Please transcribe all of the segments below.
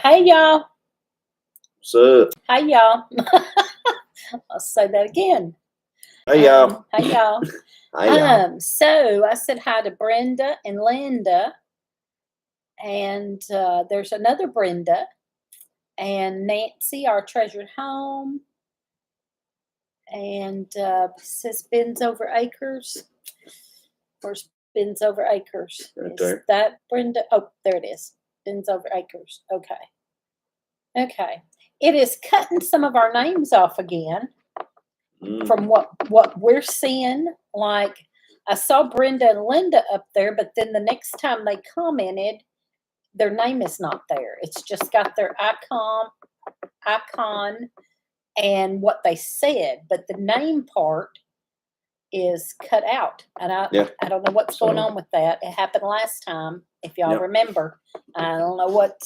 Hey y'all. What's up? Hey y'all. I'll say that again. Hey y'all. Hey y'all. Hey y'all. So I said hi to Brenda and Linda, and there's another Brenda and Nancy, our treasured home, and says Ben's over acres. Where's Ben's over acres? Right Is there. that Brenda? Oh, there it is. Ben's over acres. Okay. Okay. It is cutting some of our names off again from what we're seeing. Like I saw Brenda and Linda up there, but then the next time they commented, their name is not there. It's just got their icon and what they said, but the name part is cut out. And I don't know what's going on with that. It happened last time, if y'all remember. I don't know what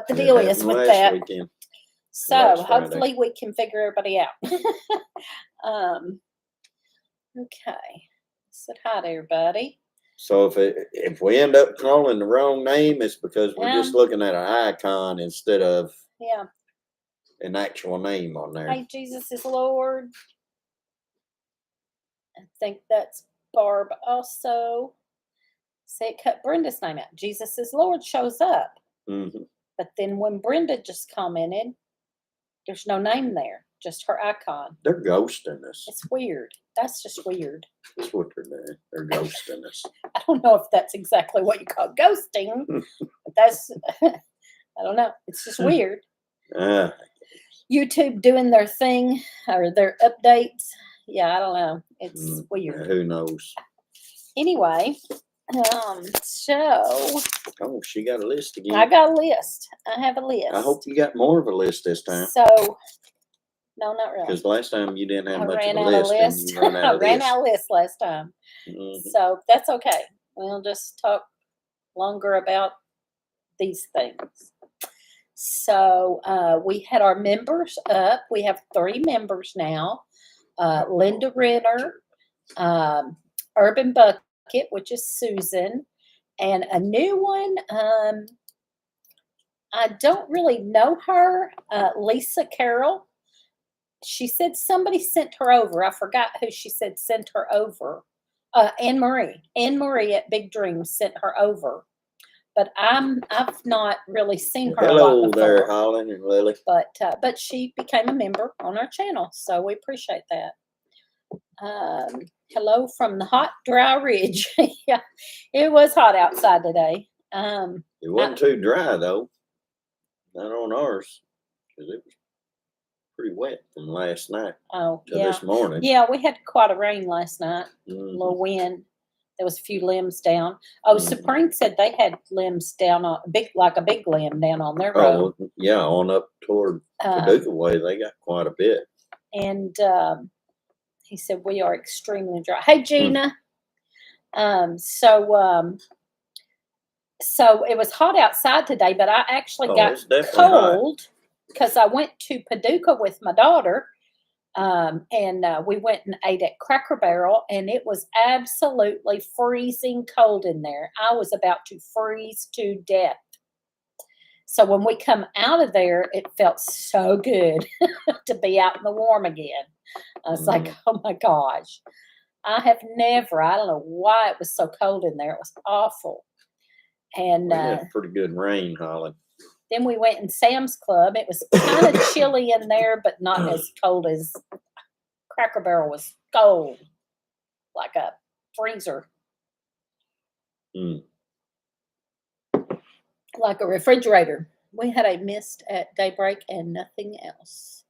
the deal is with that. Weekend. So hopefully we can figure everybody out. Okay. Said hi to everybody. So if we end up calling the wrong name, it's because we're just looking at an icon instead of an actual name on there. Hey, Jesus is Lord. I think that's Barb also. Say it cut Brenda's name out. Jesus is Lord shows up. Mm-hmm. But then when Brenda just commented, there's no name there, just her icon. They're ghosting us. It's weird. That's just weird. That's what they're doing. They're ghosting us. I don't know if that's exactly what you call ghosting. But that's, I don't know. It's just weird. YouTube doing their thing or their updates. Yeah, I don't know. It's weird. Who knows? Anyway, so. Oh, she got a list again. I got a list. I have a list. I hope you got more of a list this time. So, no, not really. Because last time you didn't have much of a list. And you I ran out of list last time. Mm-hmm. So that's okay. We'll just talk longer about these things. So we had our members up. We have 3 members now. Linda Ritter, Urban Bucket, which is Susan, and a new one. I don't really know her, Lisa Carroll. She said somebody sent her over. I forgot who she said sent her over. Anne Marie. Anne Marie at Big Dreams sent her over. But I've not really seen her. Hello a lot there, Holland and Lily. But she became a member on our channel, so we appreciate that. Hello from the hot, dry ridge. Yeah, it was hot outside today. It wasn't too dry though. Not on ours, because it was pretty wet from last night to this morning. Yeah, we had quite a rain last night. A little wind. There was a few limbs down. Supreme said they had limbs down on a big limb down on their road. Oh, yeah, on up toward Paducah way, they got quite a bit. And he said we are extremely dry. Hey, Gina. So it was hot outside today, but I actually got cold because I went to Paducah with my daughter. And we went and ate at Cracker Barrel, and it was absolutely freezing cold in there. I was about to freeze to death. So when we come out of there, it felt so good to be out in the warm again. I was like, oh my gosh. I don't know why it was so cold in there. It was awful. And we had pretty good rain, Holly. Then we went in Sam's Club. It was kind of chilly in there, but not as cold as Cracker Barrel was cold, like a freezer. Like a refrigerator. We had a mist at daybreak and nothing else.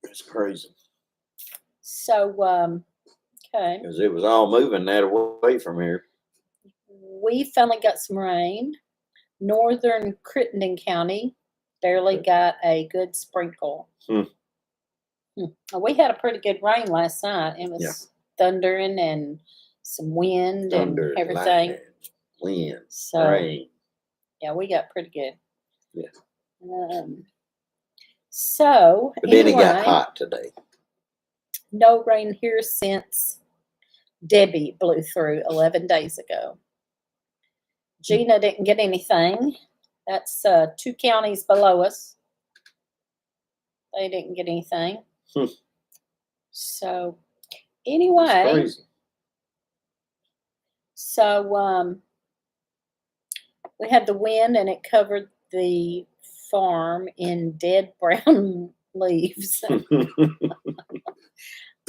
That's crazy. So, okay. Because it was all moving that away from here. We finally got some rain. Northern Crittenden County barely got a good sprinkle. We had a pretty good rain last night. It was thundering and some wind and everything. Wind, rain. Yeah, we got pretty good. Yeah. But then it got hot today. No rain here since Debbie blew through 11 days ago. Gina didn't get anything. That's 2 counties below us. They didn't get anything. So anyway, so we had the wind and it covered the farm in dead brown leaves.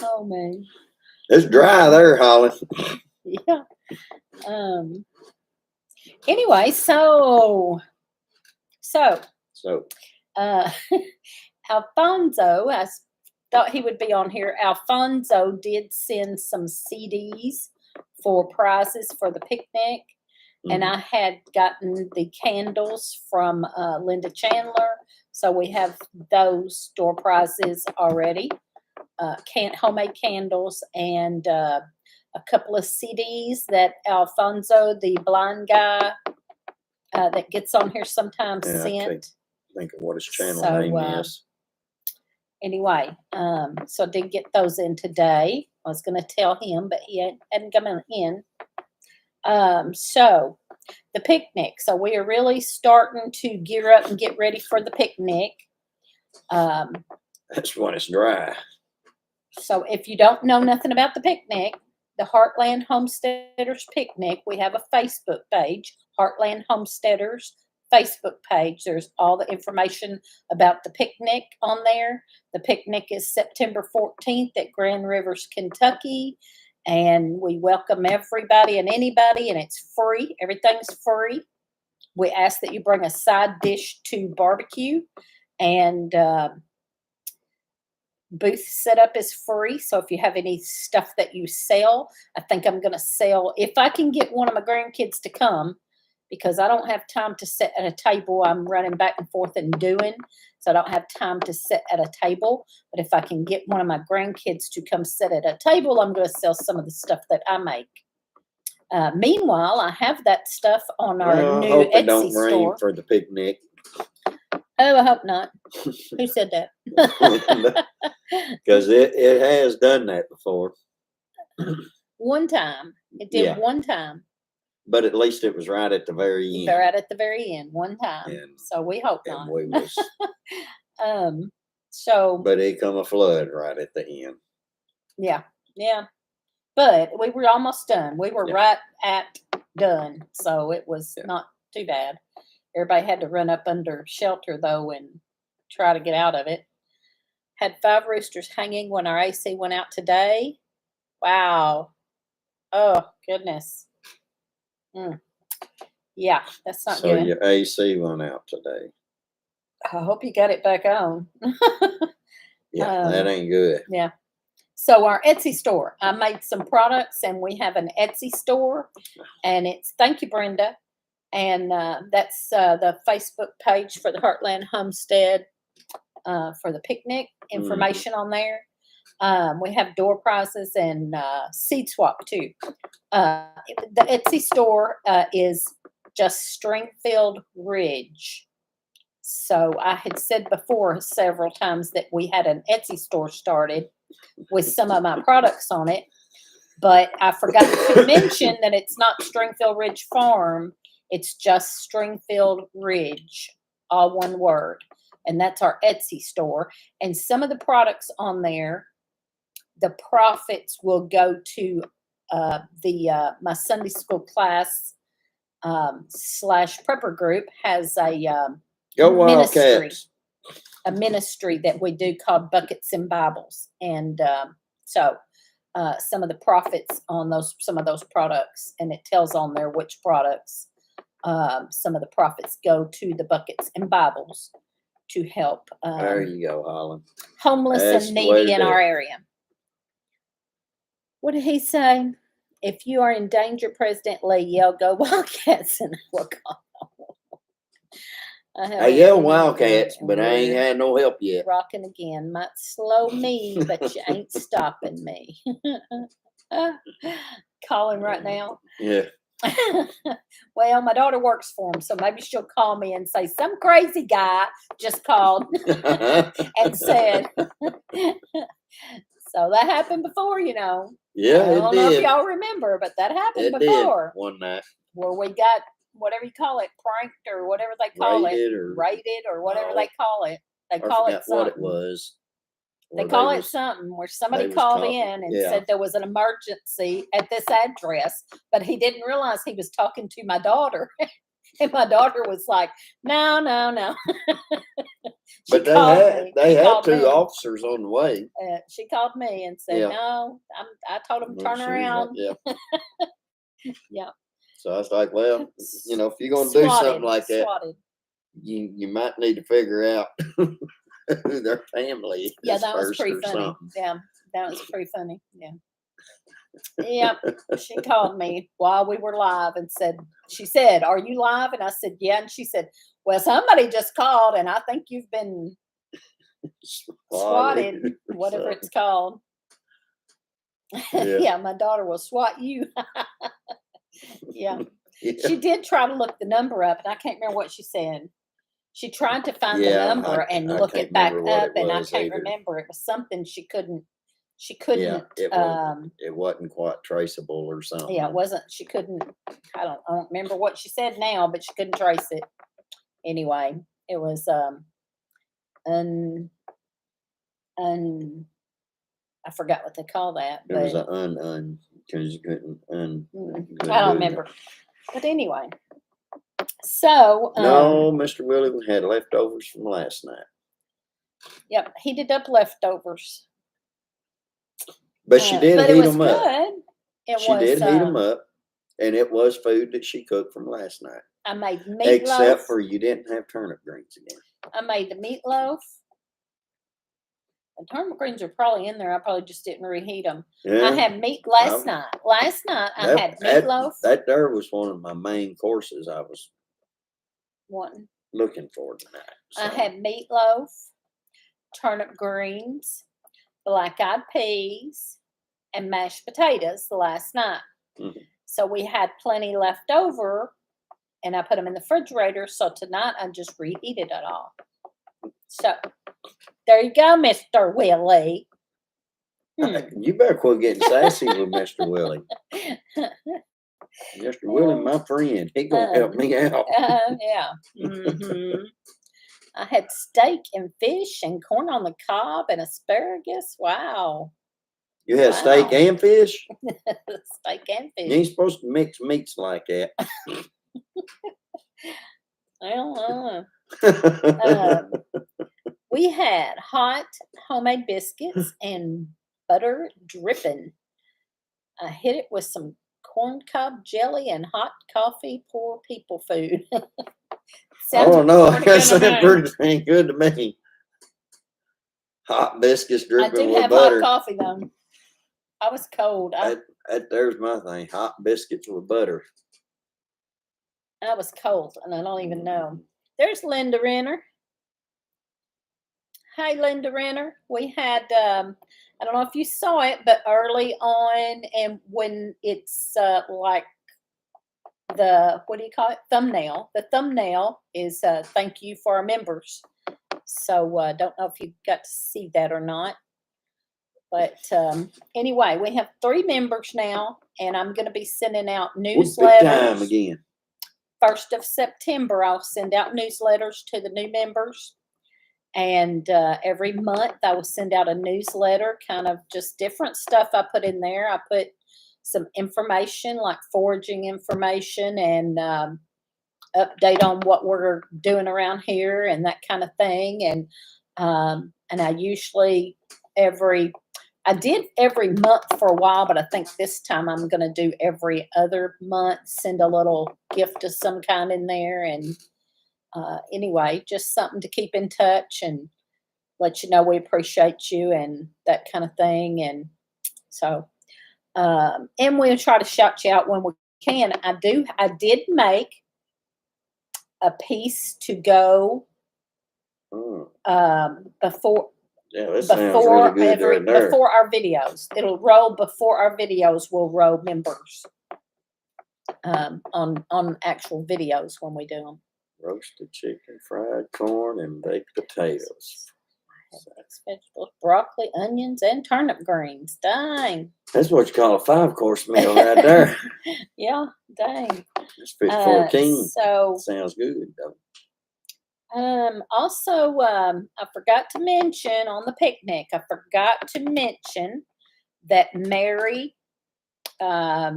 Oh man, it's dry there, Holly. Yeah. Anyway, so Alfonso, I thought he would be on here. Alfonso did send some CDs for prizes for the picnic. And I had gotten the candles from Linda Chandler. So we have those door prizes already. Homemade candles and a couple of CDs that Alfonso, the blind guy that gets on here sometimes, sent. Think of what his channel name is. Anyway, so I did get those in today. I was going to tell him, but he hadn't come in. So the picnic. So we are really starting to gear up and get ready for the picnic. That's when it's dry. So if you don't know nothing about the picnic, the Heartland Homesteaders Picnic, we have a Facebook page, Heartland Homesteaders Facebook page. There's all the information about the picnic on there. The picnic is September 14th at Grand Rivers, Kentucky. And we welcome everybody and anybody, and it's free. Everything's free. We ask that you bring a side dish to barbecue, and booth setup is free. So if you have any stuff that you sell, I think I'm going to sell, if I can get one of my grandkids to come, because I don't have time to sit at a table. I'm running back and forth and doing, so I don't have time to sit at a table. But if I can get one of my grandkids to come sit at a table, I'm going to sell some of the stuff that I make. Meanwhile, I have that stuth on our new hope Etsy it don't store. rain for the picnic. Oh, I hope not. Who said that? Because it has done that before. One time. It did one time. But at least it was right at the very end. Right at the very end, one time. So we hope not. We was, so. But it come a flood right at the end. Yeah. But we were almost done. We were right at done. So it was not too bad. Everybody had to run up under shelter, though, and try to get out of it. Had 5 roosters hanging when our AC went out today. Wow. Oh, goodness. Yeah, that's not good. So your AC went out today. I hope you got it back on. That ain't good. Yeah. So our Etsy store, I made some products, and we have an Etsy store, and it's, thank you, Brenda. And that's the Facebook page for the Heartland Homestead for the picnic. Information on there. We have door prizes and seed swap too. The Etsy store is just Stringfield Ridge. So I had said before several times that we had an Etsy store started with some of my products on it, but I forgot to mention that it's not Stringfield Ridge Farm. It's just Stringfield Ridge, all one word. And that's our Etsy store. And some of the products on there, the profits will go to my Sunday school class / prepper group has a ministry that we do called Buckets and Bibles. And so some of the profits on some of those products, and it tells on there which products, some of the profits go to the Buckets and Bibles to help there you go, Holland. Homeless and needy in our area. What did he say? If you are in danger, President Lee, yell "Go Wildcats!" and I will call. I yell Wildcats, but I ain't had no help yet. Rocking again. Might slow me, but you ain't stopping me. Calling right now. Yeah. Well, my daughter works for him, so maybe she'll call me and say some crazy guy just called and said. So that happened before, you know. Yeah, I don't know if y'all remember, but that happened before. One night. Where we got whatever you call it, pranked or whatever they call rated or whatever they call it. They call it something. What it was. They call it something where somebody called in and said there was an emergency at this address, but he didn't realize he was talking to my daughter. And my daughter was like, no. But they had two officers on the way. She called me and said, no, I told him turn around. Yeah. So I was like, well, if you're going to do something like that, you might need to figure out who their family is. Yeah, that was pretty funny. Something. Yeah, that was pretty funny. Yeah. Yeah, she called me while we were live and she said, are you live? And I said, yeah. And she said, well, somebody just called and I think you've been swatted, whatever it's called. Yeah, my daughter will swat you. Yeah. She did try to look the number up and I can't remember what she said. She tried to find the number and look it back up and I can't remember. It was something she couldn't. It wasn't quite traceable or something. Yeah, it wasn't. She couldn't. I don't remember what she said now, but she couldn't trace it. Anyway, it was I forgot what they call that. It was an because you couldn't I don't remember. But anyway, so no, Mr. Willie had leftovers from last night. Yep, heated up leftovers. But she did heat them up. She did heat them up, and it was food that she cooked from last night. I made meatloaf. Except for you didn't have turnip greens again. I made the meatloaf. The turnip greens are probably in there. I probably just didn't reheat them. Yeah. I had meat last night. Last night I had meatloaf. That there was one of my main courses I was looking for tonight. So. I had meatloaf, turnip greens, black-eyed peas, and mashed potatoes the last night. Mm-hmm. So we had plenty left over, and I put them in the refrigerator. So tonight I just reheated it all. So there you go, Mr. Willie. You better quit getting sassy with Mr. Willie. Mr. Willie, my friend, he gonna help me out. Yeah. Mm-hmm. I had steak and fish and corn on the cob and asparagus. Wow. You had steak and fish? Steak and fish. You ain't supposed to mix meats like that. We had hot homemade biscuits and butter dripping. I hit it with some corn cob jelly and hot coffee. Poor people food. Oh no, I guess that pretty ain't good to me. Hot biscuits dripping with butter. I do have hot coffee though. I was cold. There's my thing. Hot biscuits with butter. I was cold, and I don't even know. There's Linda Renner. Hi, Linda Renner. We had, I don't know if you saw it, but early on, and when it's like the, what do you call it? Thumbnail. The thumbnail is thank you for our members. So don't know if you got to see that or not. But anyway, we have 3 members now, and I'm going to be sending out newsletters. What time again? 1st of September, I'll send out newsletters to the new members. And every month I will send out a newsletter, kind of just different stuff I put in there. I put some information like foraging information and update on what we're doing around here and that kind of thing. And I usually I did every month for a while, but I think this time I'm going to do every other month, send a little gift of some kind in there. And anyway, just something to keep in touch and let you know we appreciate you and that kind of thing. And so, and we'll try to shout you out when we can. I did make a piece to go before. Yeah, that sounds really good before our videos. It'll roll before our videos will roll members on actual videos when we do them. Roasted chicken, fried corn, and baked potatoes. Mixed vegetables, broccoli, onions, and turnip greens. Dang. That's what you call a 5-course meal right there. Yeah, dang. It's fit for a king. So sounds good though. Also, I forgot to mention on the picnic, I forgot to mention that Mary, I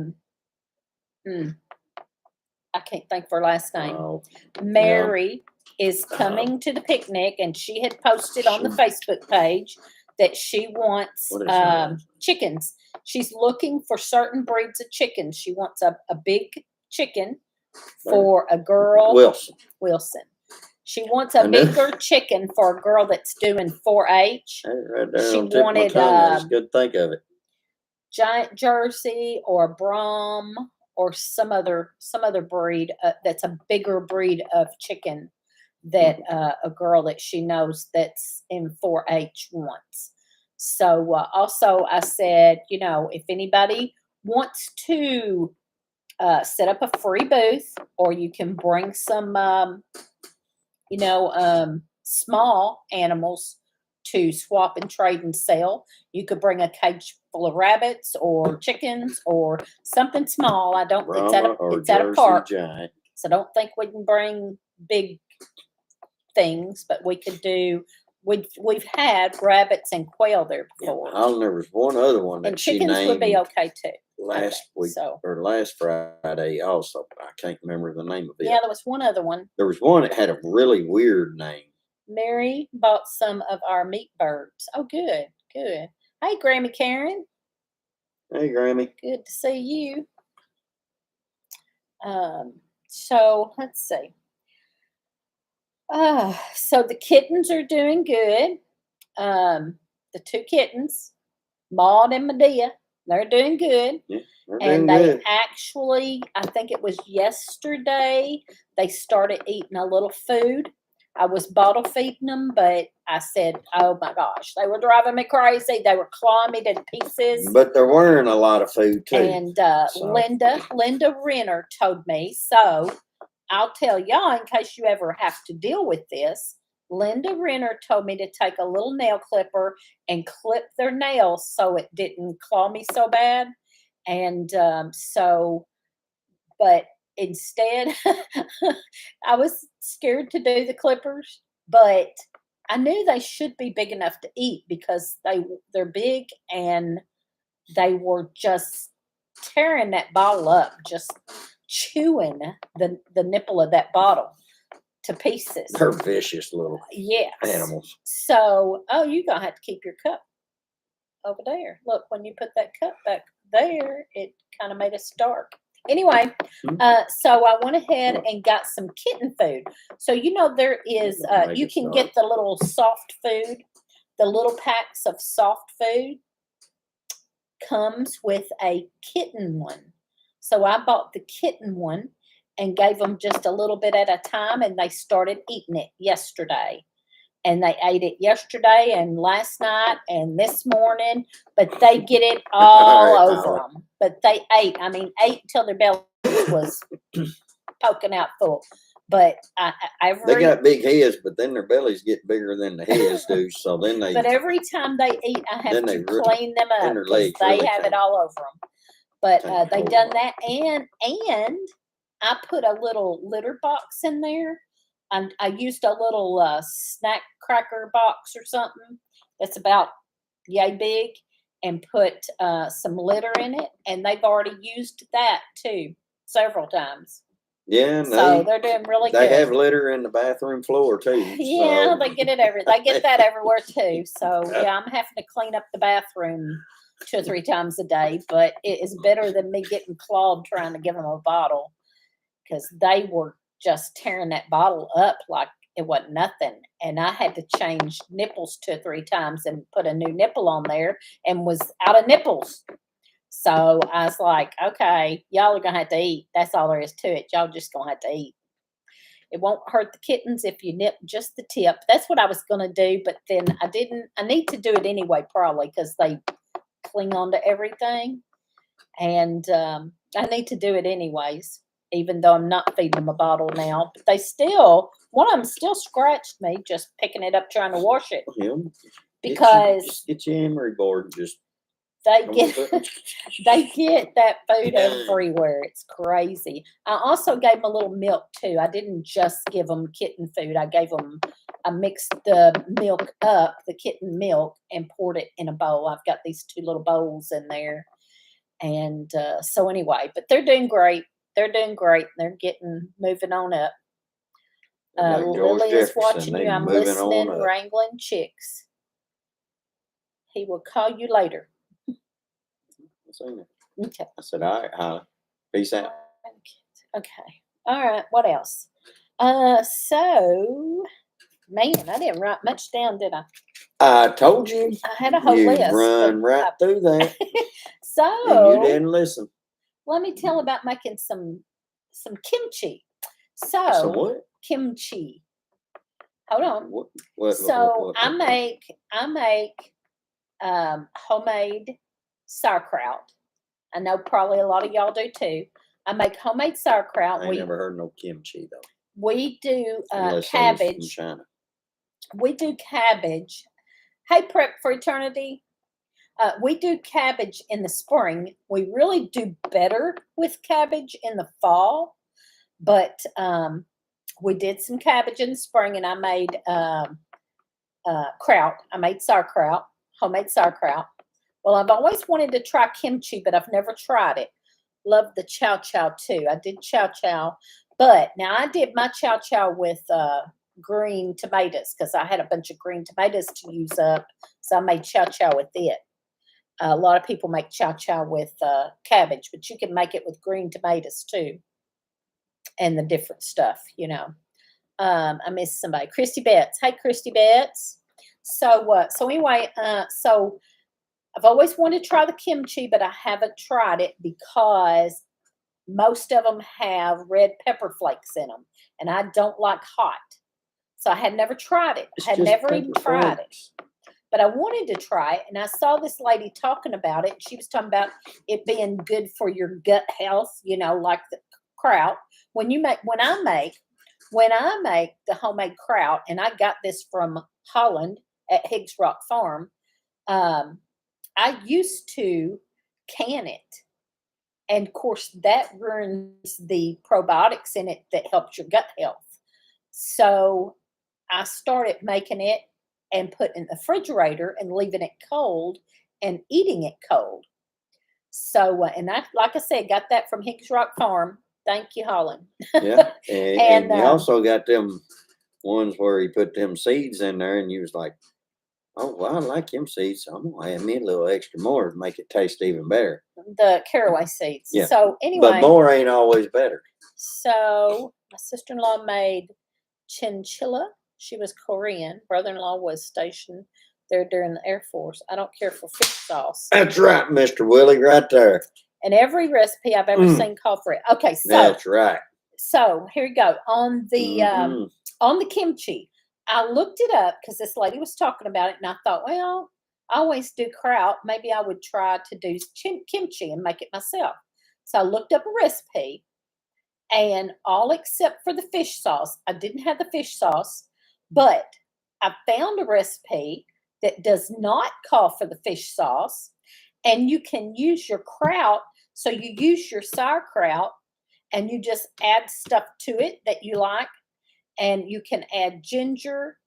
can't think of her last name. Oh, Mary is coming to the picnic, and she had posted on the Facebook page that she wants chickens. She's looking for certain breeds of chickens. She wants a big chicken for a girl. Wilson. She wants a bigger chicken for a girl that's doing 4-H. Right there, she wanted good think of it. Giant Jersey or Brom or some other breed that's a bigger breed of chicken that a girl that she knows that's in 4-H wants. So also I said, if anybody wants to set up a free booth, or you can bring some small animals to swap and trade and sell. You could bring a cage full of rabbits or chickens or something small. It's at a park. Giant. So I don't think we can bring big things, but we could do. We've had rabbits and quail there before. Yeah, there was one other one that and chickens would be okay too. Last week or last Friday also, but I can't remember the name of it. Yeah, there was one other one. There was one that had a really weird name. Mary bought some of our meat birds. Oh, good. Hey, Grammy Karen. Hey, Grammy. Good to see you. So let's see. So the kittens are doing good. The 2 kittens, Maud and Medea, they're doing good. Yeah, and they actually, I think it was yesterday, they started eating a little food. I was bottle feeding them, but I said, oh my gosh, they were driving me crazy. They were clawing me to pieces. But they're wearing a lot of food too. And Linda Renner told me, so I'll tell y'all in case you ever have to deal with this. Linda Renner told me to take a little nail clipper and clip their nails so it didn't claw me so bad. And but instead, I was scared to do the clippers, but I knew they should be big enough to eat because they're big, and they were just tearing that bottle up, just chewing the nipple of that bottle to pieces. They're vicious little animals. So, you're going to have to keep your cup over there. Look, when you put that cup back there, it kind of made us dark. Anyway, so I went ahead and got some kitten food. So, there is, you can get the little soft food, the little packs of soft food comes with a kitten one. So I bought the kitten one and gave them just a little bit at a time, and they started eating it yesterday. And they ate it yesterday and last night and this morning, but they get it all over them. But they ate until their belly was poking out full. But they got big heads, but then their bellies get bigger than the heads do. So then they. But every time they eat, I have to clean them up because they have it all over them. But they done that, and I put a little litter box in there. And I used a little snack cracker box or something that's about yay big, and put some litter in it. And they've already used that too several times. Yeah, so they're doing really good. They have litter in the bathroom floor too. Yeah, they get it they get that everywhere too. So yeah, I'm having to clean up the bathroom 2 or 3 times a day, but it is better than me getting clawed trying to give them a bottle, because they were just tearing that bottle up like it wasn't nothing. And I had to change nipples 2 or 3 times and put a new nipple on there, and was out of nipples. So I was like, okay, y'all are going to have to eat. That's all there is to it. Y'all just going to have to eat. It won't hurt the kittens if you nip just the tip. That's what I was going to do, but then I need to do it anyway, probably, because they cling on to everything. And I need to do it anyways. even though I'm not feeding them a bottle now. But one of them still scratched me just picking it up trying to wash it. Yeah. Because get your emery board and just they get that food everywhere. It's crazy. I also gave them a little milk too. I didn't just give them kitten food. I mixed the milk up, the kitten milk, and poured it in a bowl. I've got these 2 little bowls in there. And so anyway, but they're doing great. They're doing great. They're moving on up. Lily is watching you. I'm listening, wrangling chicks. He will call you later. Okay. I said, all right, peace out. Okay. All right. What else? So, man, I didn't write much down, did I? I told you. I had a whole list. Run right through that. So, and you didn't listen. Let me tell about making some kimchi. So, what? Kimchi. Hold on. What? I make homemade sauerkraut. I know probably a lot of y'all do too. I make homemade sauerkraut. I ain't never heard no kimchi though. We do cabbage. From China. We do cabbage. Hey, Prep for Eternity. We do cabbage in the spring. We really do better with cabbage in the fall. But we did some cabbage in the spring, and I made kraut. I made sauerkraut, homemade sauerkraut. Well, I've always wanted to try kimchi, but I've never tried it. Love the chow chow too. I did chow chow, but now I did my chow chow with green tomatoes because I had a bunch of green tomatoes to use up. So I made chow chow with it. A lot of people make chow chow with cabbage, but you can make it with green tomatoes too. And the different stuff, you know. I missed somebody. Christy Betts. Hey, Christy Betts. So anyway, so I've always wanted to try the kimchi, but I haven't tried it because most of them have red pepper flakes in them, and I don't like hot. So I had never tried it. I had never even tried it. But I wanted to try it, and I saw this lady talking about it. She was talking about it being good for your gut health, you know, like the kraut. When I make the homemade kraut, and I got this from Holland at Higgs Rock Farm, I used to can it. And of course, that ruins the probiotics in it that helps your gut health. So I started making it and put in the refrigerator and leaving it cold and eating it cold. So, and I, like I said, got that from Hicks Rock Farm. Thank you, Holland. Yeah. And you also got them ones where he put them seeds in there and you was like, oh, well, I like them seeds. So I'm going to add me a little extra more to make it taste even better. The caraway seeds. Yeah. So anyway. But more ain't always better. So my sister-in-law made chinchilla. She was Korean. Brother-in-law was stationed there during the Air Force. I don't care for fish sauce. That's right, Mr. Willie, right there. And every recipe I've ever seen called for it. Okay, so that's right. So here you go. On the kimchi, I looked it up because this lady was talking about it, and I thought, well, I always do kraut. Maybe I would try to do kimchi and make it myself. So I looked up a recipe, and all except for the fish sauce, I didn't have the fish sauce, but I found a recipe that does not call for the fish sauce, and you can use your kraut. So you use your sauerkraut, and you just add stuff to it that you like, and you can add ginger.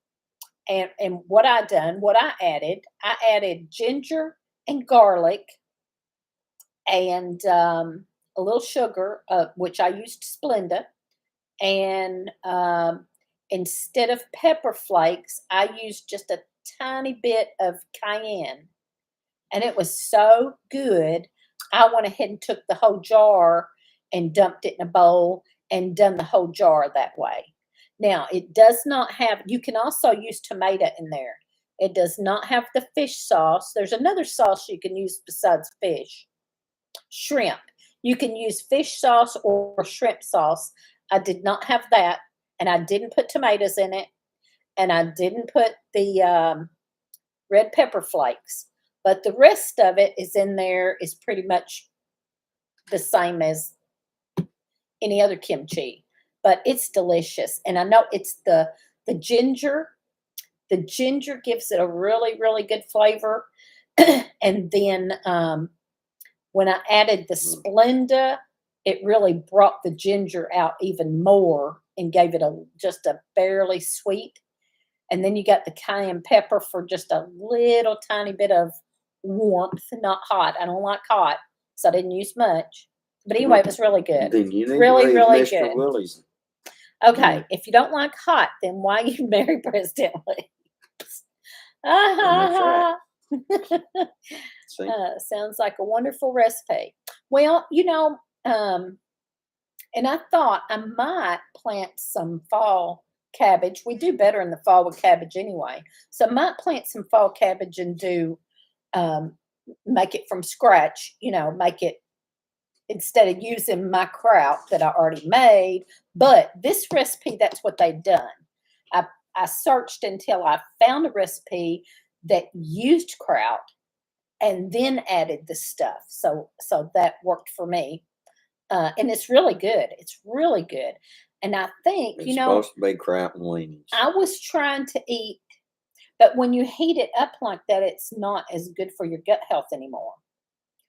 And what I added ginger and garlic and a little sugar, which I used Splenda. And instead of pepper flakes, I used just a tiny bit of cayenne. And it was so good. I went ahead and took the whole jar and dumped it in a bowl and done the whole jar that way. Now, it does not have, you can also use tomato in there. It does not have the fish sauce. There's another sauce you can use besides fish. Shrimp. You can use fish sauce or shrimp sauce. I did not have that, and I didn't put tomatoes in it, and I didn't put the red pepper flakes. But the rest of it is in there, is pretty much the same as any other kimchi, but it's delicious. And I know it's the ginger. The ginger gives it a really, really good flavor. And then when I added the Splenda, it really brought the ginger out even more and gave it just a barely sweet. And then you got the cayenne pepper for just a little tiny bit of warmth, not hot. I don't like hot, so I didn't use much. But anyway, it was really good. Then you need really, to read really Mr. good. Willie's. Okay, if you don't like hot, then why you marry President Williams? That's right. See? Sounds like a wonderful recipe. Well, and I thought I might plant some fall cabbage. We do better in the fall with cabbage anyway. So I might plant some fall cabbage and do make it from scratch, make it instead of using my kraut that I already made. But this recipe, that's what they've done. I searched until I found a recipe that used kraut and then added the stuff. So that worked for me. And it's really good. It's really good. And I think, it's supposed to be kraut and weenies. I was trying to eat, but when you heat it up like that, it's not as good for your gut health anymore.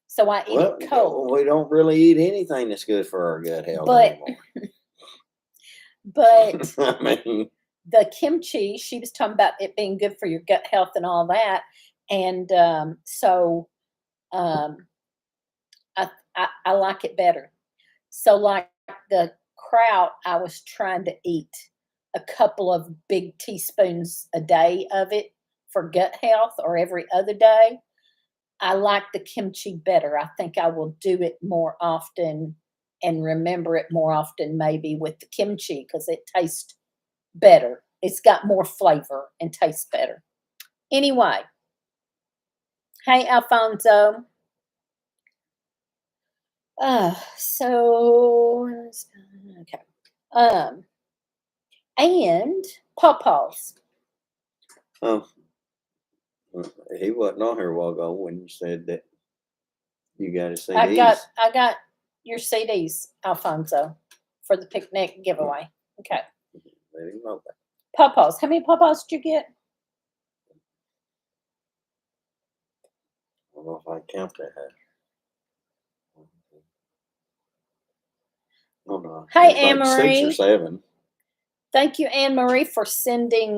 So I eat it cold. We don't really eat anything that's good for our gut health anymore. But I mean, the kimchi, she was talking about it being good for your gut health and all that. And I like it better. So like the kraut, I was trying to eat a couple of big teaspoons a day of it for gut health, or every other day. I like the kimchi better. I think I will do it more often and remember it more often, maybe with the kimchi, because it tastes better. It's got more flavor and tastes better. Anyway, hey, Alfonso. Okay. And Pawpaws. Oh, he wasn't on here a while ago when you said that you got his CDs. I got your CDs, Alfonso, for the picnic giveaway. Okay. Let him know that. Pawpaws. How many pawpaws did you get? I don't know if I count that. Oh no. Hey, like Anne-Marie. 6 or 7. Thank you, Anne-Marie, for sending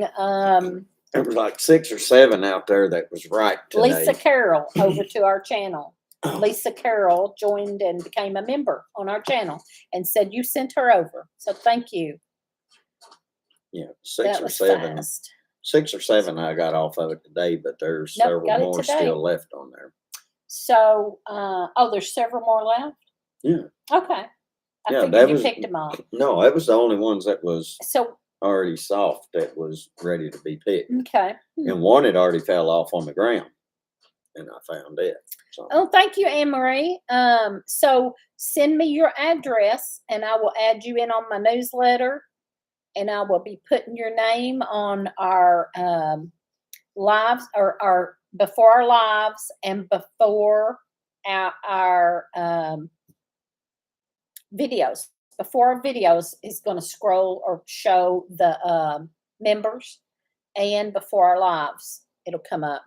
there was like 6 or 7 out there that was right today. Lisa Carroll over to our channel. Lisa Carroll joined and became a member on our channel and said you sent her over. So thank you. Yeah, 6 or 7. Fast. 6 or 7 I got off of it today, but there's several more still left on there. So, there's several more left? Yeah. Okay. I Yeah, you picked them up. No, it was the only ones that was already soft that was ready to be picked. Okay. And one had already fell off on the ground, and I found it. So. Oh, thank you, Anne-Marie. So send me your address, and I will add you in on my newsletter, and I will be putting your name on our lives, or our before our lives and before our videos. Before our videos is going to scroll or show the members, and before our lives, it'll come up.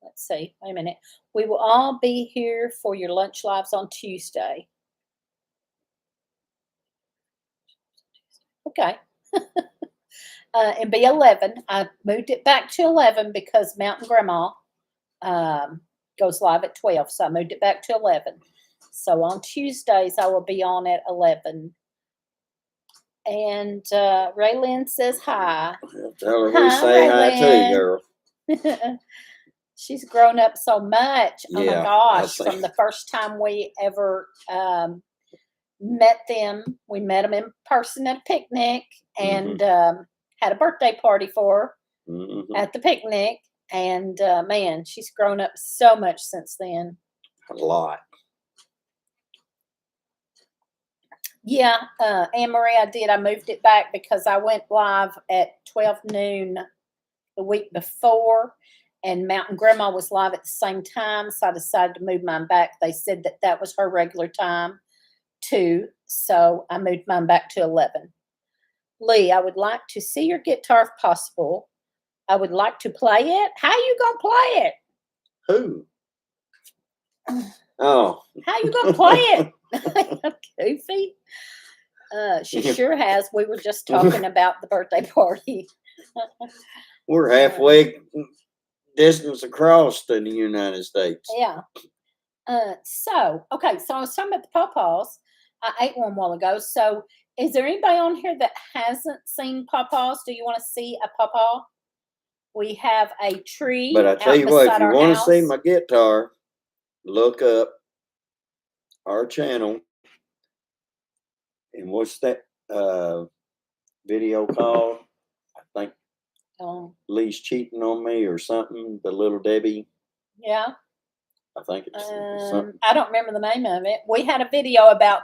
Let's see. Wait a minute. We will all be here for your lunch lives on Tuesday. Okay. And be 11. I moved it back to 11 because Mountain Grandma goes live at 12. So I moved it back to 11. So on Tuesdays, I will be on at 11. And Raylyn says hi. Tell her we say hi too, girl. She's grown up so much. Oh yeah, my gosh. From the first time we ever met them, we met them in person at a picnic and had a birthday party for her at the picnic. And man, she's grown up so much since then. A lot. Yeah, Anne-Marie, I did. I moved it back because I went live at 12 noon the week before, and Mountain Grandma was live at the same time, so I decided to move mine back. They said that was her regular time, 2, so I moved mine back to 11. Lee, I would like to see your guitar if possible. I would like to play it. How you gonna play it? Who? Oh. How you gonna play it? Goofy. She sure has. We were just talking about the birthday party. We're halfway distance across the United States. Yeah. So I was talking about the pawpaws. I ate one a while ago. So is there anybody on here that hasn't seen pawpaws? Do you want to see a pawpaw? We have a tree. But I tell you what, if you want to see my guitar, look up our channel. And what's that video called? I think Lee's cheating on me or something. The Little Debbie. Yeah. I think it's something. I don't remember the name of it. We had a video about.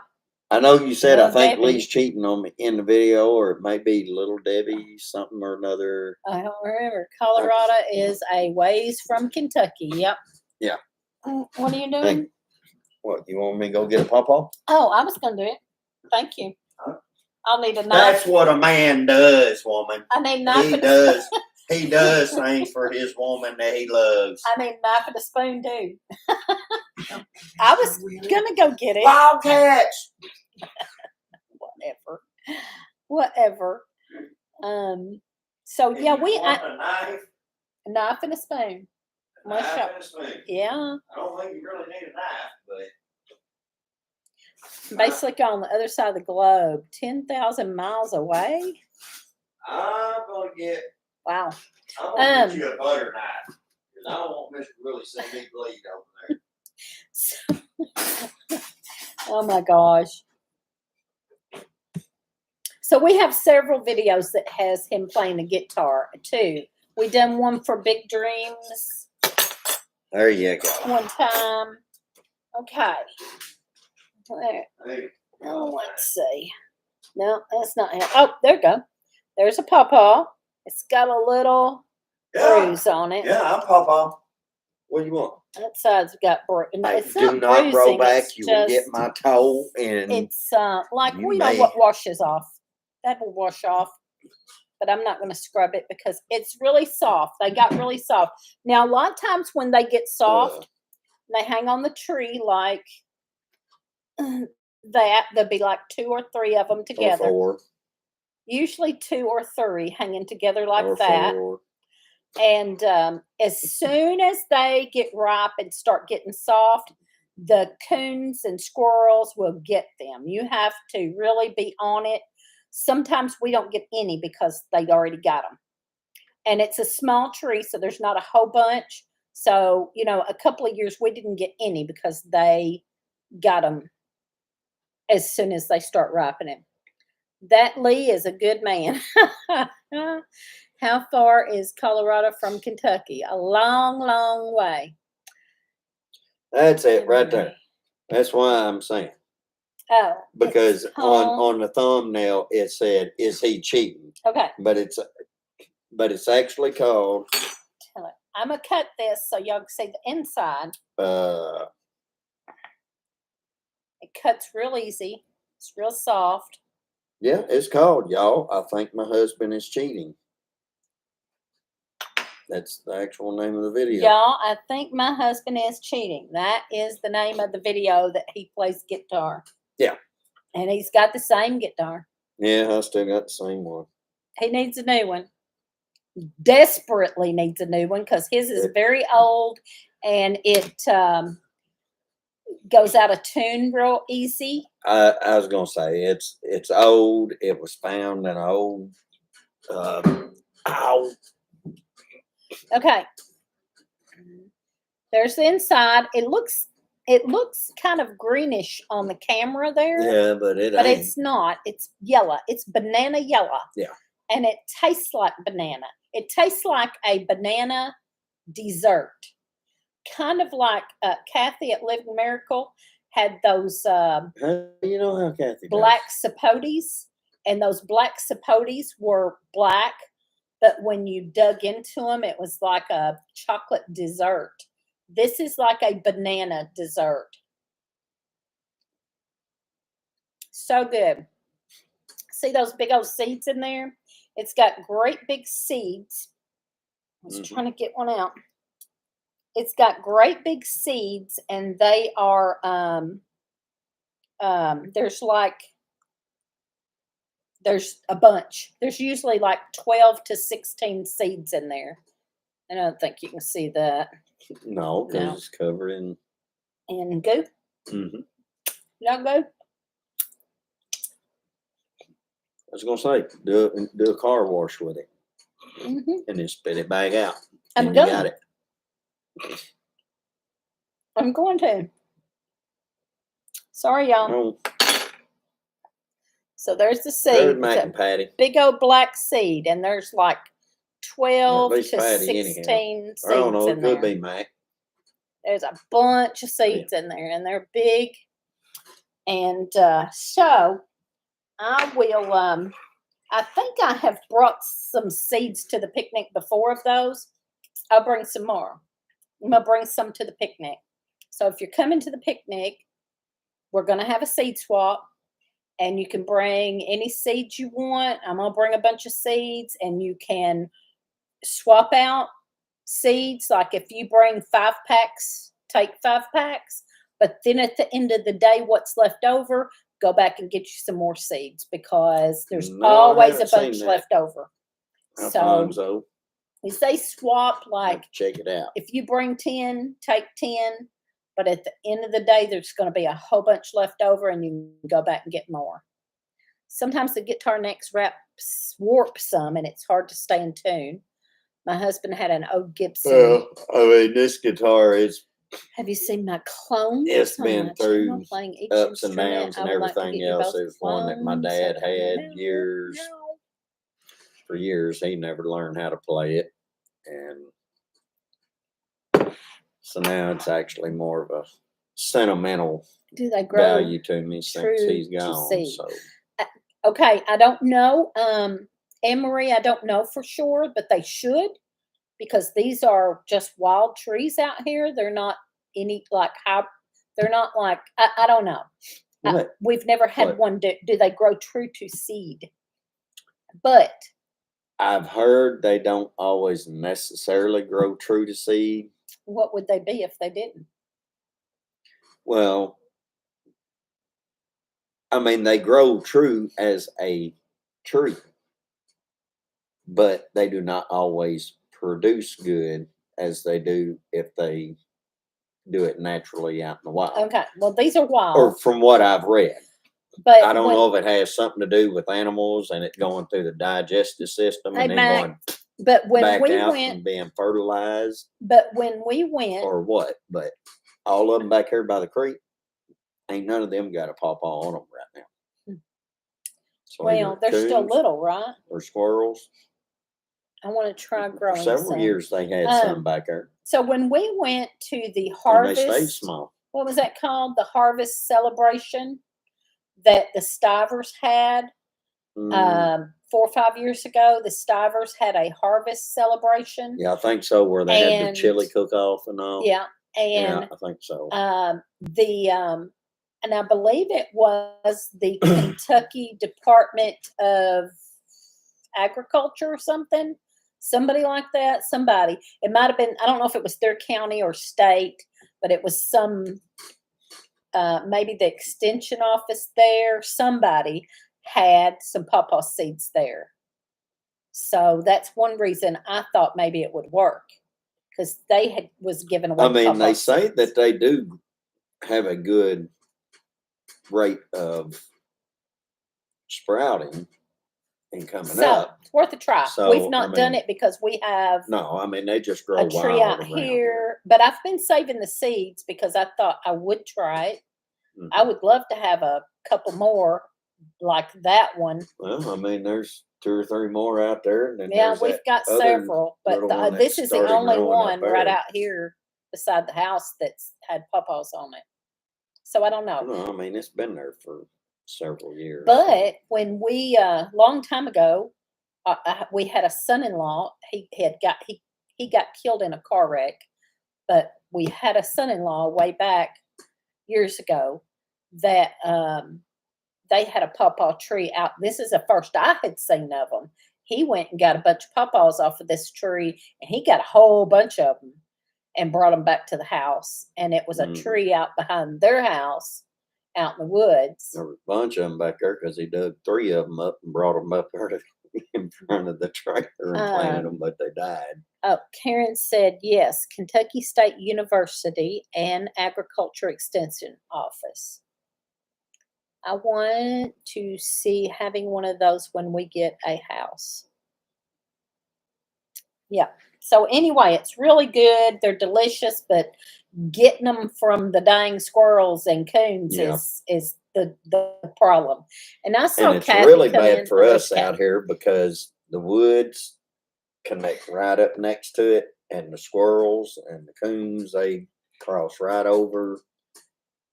I know you said I think Debbie. Lee's cheating on me in the video, or it may be Little Debbie something or another. I don't remember. Colorado is a ways from Kentucky. Yep. Yeah. What are you doing? Hey, what, you want me to go get a pawpaw? Oh, I was going to do it. Thank you. I'll need a knife. That's what a man does, woman. I need a knife. He does things for his woman that he loves. I need a knife and a spoon too. I was gonna go get it. Wildcats. Whatever. So yeah, a knife and a spoon. Knife and a spoon. Yeah. I don't think you really need a knife, but basically on the other side of the globe, 10,000 miles away. I'm gonna get. Wow. I'm gonna get you a butter knife because I don't want Mr. Willie to see me bleed over there. Oh my gosh. So we have several videos that has him playing the guitar too. We done one for Big Dreams. There you go. One time. Okay. Hey. Oh, let's see. No, that's not him. Oh, there you go. There's a pawpaw. It's got a little bruise on it. Yeah, I'm pawpaw. What do you want? That side's got bruise. It's do not roll back. You will get my toe, and it's like what washes off. That will wash off, but I'm not going to scrub it because it's really soft. They got really soft. Now, a lot of times when they get soft, they hang on the tree like that. There'll be like 2 or 3 of them together. Or 4. Usually 2 or 3 hanging together like or that. 4. And as soon as they get ripe and start getting soft, the coons and squirrels will get them. You have to really be on it. Sometimes we don't get any because they already got them. And it's a small tree, so there's not a whole bunch. So, a couple of years we didn't get any because they got them as soon as they start ripening. That Lee is a good man. How far is Colorado from Kentucky? A long, long way. That's it right there. That's why I'm saying. Oh. Because on the thumbnail it said, "Is he cheating?" Okay. But it's actually called. I'm gonna cut this so y'all can see the inside. It cuts real easy. It's real soft. Yeah, it's called, y'all, "I Think My Husband Is Cheating." That's the actual name of the video. Y'all, I think my husband is cheating. That is the name of the video that he plays guitar. Yeah. And he's got the same guitar. Yeah, I still got the same one. He needs a new one. Desperately needs a new one because his is very old and it goes out of tune real easy. I was gonna say it's old. It was found in an old Okay. There's the inside. It looks kind of greenish on the camera there. Yeah, but it's not. It's yellow. It's banana yellow. Yeah. And it tastes like banana. It tastes like a banana dessert. Kind of like Kathy at Living Miracle had those how Kathy black sapotes, and those black sapotes were black, but when you dug into them, it was like a chocolate dessert. This is like a banana dessert. So good. See those big old seeds in there? It's got great big seeds. I was trying to get one out. It's got great big seeds, and they are there's a bunch. There's usually like 12 to 16 seeds in there. I don't think you can see that. No, because it's covered in goop. Mm-hmm. Not good. I was gonna say, do a car wash with it, and then spit it back out. I'm You got it. I'm going to. Sorry, y'all. Oh, so there's the seed. Patty. Big old black seed, and there's like 12 to 16 seeds I don't know, in it there. could be Mac. There's a bunch of seeds in there, and they're big. And so I will, I think I have brought some seeds to the picnic before of those. I'll bring some more. I'm going to bring some to the picnic. So if you're coming to the picnic, we're going to have a seed swap. And you can bring any seeds you want. I'm going to bring a bunch of seeds, and you can swap out seeds. Like if you bring 5 packs, take 5 packs. But then at the end of the day, what's left over, go back and get you some more seeds, because there's always a bunch left over. So we say swap, like check it out. If you bring 10, take 10. But at the end of the day, there's going to be a whole bunch left over, and you can go back and get more. Sometimes the guitar necks warp some, and it's hard to stay in tune. My husband had an old Gibson. Well, I mean, this guitar is. Have you seen my clone? It's been through ups and downs and everything else. It was one that my dad had years. For years, he never learned how to play it, and so now it's actually more of a sentimental value to me since he's gone. So, okay, I don't know, Emery. I don't know for sure, but they should, because these are just wild trees out here. They're not any like how. They're not like I don't know. We've never had one. Do they grow true to seed? But I've heard they don't always necessarily grow true to seed. What would they be if they didn't? Well, I mean, they grow true as a tree, but they do not always produce good as they do if they do it naturally out in the wild. Okay, well, these are wild. Or from what I've read. But I don't know if it has something to do with animals and it going through the digestive system and then going back out and being fertilized. But when we went, or what? But all of them back here by the creek, ain't none of them got a pawpaw on them right now. So well, they're still little, right? Or squirrels. I want to try growing. For several years they had some back there. So when we went to the harvest, and they stayed small. What was that called? The harvest celebration that the Stivers had 4 or 5 years ago. The Stivers had a harvest celebration. Yeah, I think so, where they had the chili cook-off and all. Yeah, and yeah, I think so. And I believe it was the Kentucky Department of Agriculture or something. Somebody like that. Somebody. It might have been, I don't know if it was their county or state, but it was some maybe the extension office there. Somebody had some pawpaw seeds there. So that's one reason I thought maybe it would work, because they was given away. I mean, they say that they do have a good rate of sprouting and coming up. It's worth a try. So, we've not done it because we have they just grow a tree out here. But I've been saving the seeds because I thought I would try it. Mm-hmm. I would love to have a couple more like that one. Well, I mean, there's 2 or 3 more out there. And then we've got several, but this is the only one right out here beside the house that's had pawpaws on it. So I don't know. No, I mean, it's been there for several years. But when we long time ago, we had a son-in-law. He got killed in a car wreck, but we had a son-in-law way back years ago that they had a pawpaw tree out. This is the first I had seen of them. He went and got a bunch of pawpaws off of this tree, and he got a whole bunch of them and brought them back to the house. And it was a tree out behind their house, out in the woods. There was a bunch of them back there because he dug 3 of them up and brought them up there in front of the trailer and planted them, but they died. Oh, Karen said yes, Kentucky State University and Agriculture Extension Office. I want to see having one of those when we get a house. Yeah. So anyway, it's really good. They're delicious, but getting them from the dang squirrels and coons is the problem. And I saw it's really bad for us out here because the woods connect right up next to it, and the squirrels and the coons, they cross right over,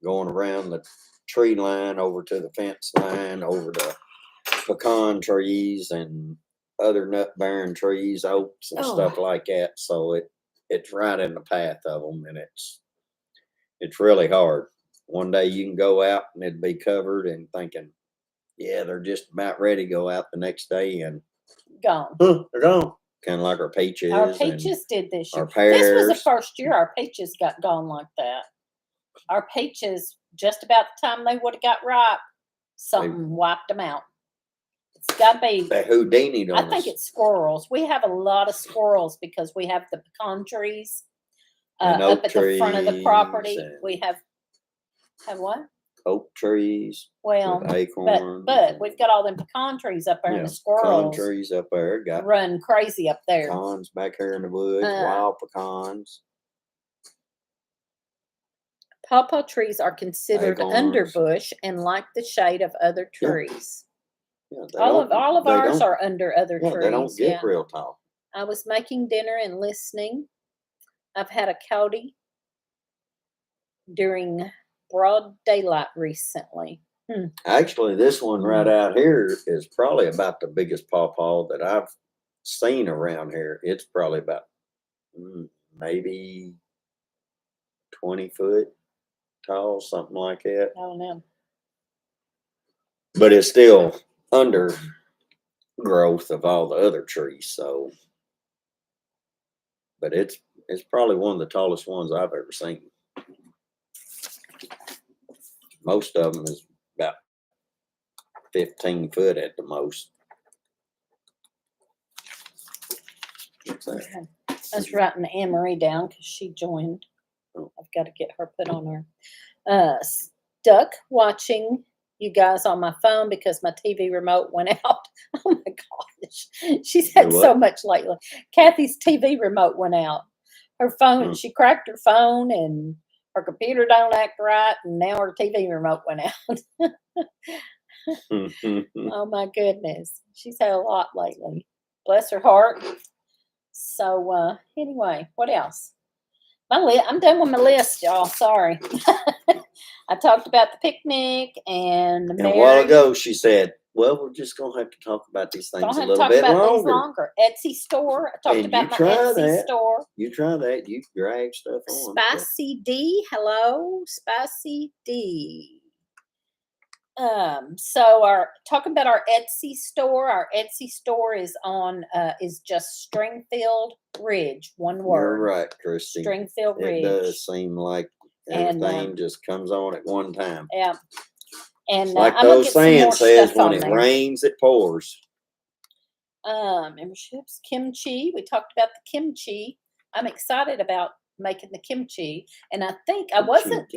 going around the tree line over to the fence line, over the pecan trees and other nut bearing trees, oaks and stuff like that. So it's right in the path of them, and it's really hard. One day you can go out and it'd be covered and thinking, yeah, they're just about ready to go out. The next day and gone. They're gone. Kind of like our peaches. Our peaches did this year. Our pears. This was the first year our peaches got gone like that. Our peaches, just about the time they would have got ripe, something wiped them out. It's got to be. They Houdini'd on us. I think it's squirrels. We have a lot of squirrels because we have the pecan trees up at the front of the property. We have what? Oak trees. Well, acorns, but we've got all them pecan trees up there, and the squirrels pecan trees up there run crazy up there. Pecans back here in the woods, wild pecans. Pawpaw trees are considered underbush and like the shade of other trees. Yeah, all of ours are under other trees. They don't get real tall. I was making dinner and listening. I've had a coyote during broad daylight recently. Actually, this one right out here is probably about the biggest pawpaw that I've seen around here. It's probably about maybe 20 foot tall, something like that. I don't know. But it's still under growth of all the other trees. So, but it's probably one of the tallest ones I've ever seen. Most of them is about 15 foot at the most. Okay. I was writing Anne-Marie down because she joined. I've got to get her put on her. Stuck watching you guys on my phone because my TV remote went out. Oh my gosh. She's had so much lately. Kathy's TV remote went out. Her phone, she cracked her phone and her computer don't act right, and now her TV remote went out. Oh my goodness. She's had a lot lately. Bless her heart. So anyway, what else? I'm done with my list, y'all. Sorry. I talked about the picnic and the marriage. A while ago she said, well, we're just going to have to talk about these things a little bit longer. Etsy store. I talked about my Etsy store. You try that. You drag stuff on. Spicy D. Hello, Spicy D. So talking about our Etsy store. Our Etsy store is on is just Stringfield Ridge. One word. You're right, Christy. Stringfield Ridge. It does seem like everything just comes on at one time. Yeah. And like those saying says, when it rains, it pours. Memberships, kimchi. We talked about the kimchi. I'm excited about making the kimchi, and I think I wasn't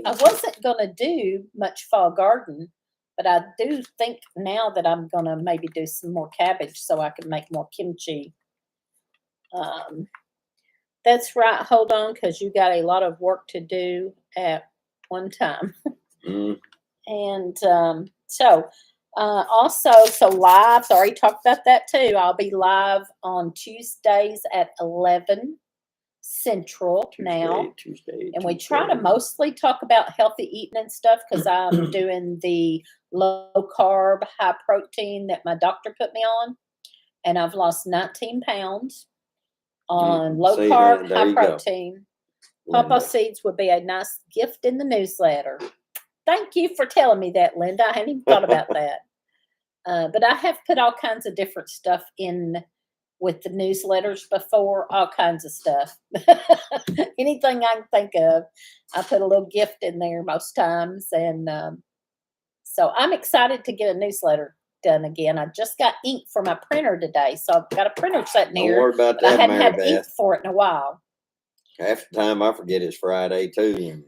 gonna do much fall garden, but I do think now that I'm gonna maybe do some more cabbage so I can make more kimchi. That's right. Hold on, because you got a lot of work to do at one time. And also live. So I already talked about that too. I'll be live on Tuesdays at 11 Central now. And we try to mostly talk about healthy eating and stuff because I'm doing the low carb, high protein that my doctor put me on. And I've lost 19 pounds on low carb, high protein. Pawpaw seeds would be a nice gift in the newsletter. thank you for telling me that, Linda. I hadn't even thought about that. But I have put all kinds of different stuff in with the newsletters before, all kinds of stuff. Anything I can think of, I put a little gift in there most times. And so I'm excited to get a newsletter done again. I just got ink for my printer today. So I've got a printer sitting Don't here. worry about But I that, hadn't Mary had ink Beth. for it in a while. Half the time I forget it's Friday too,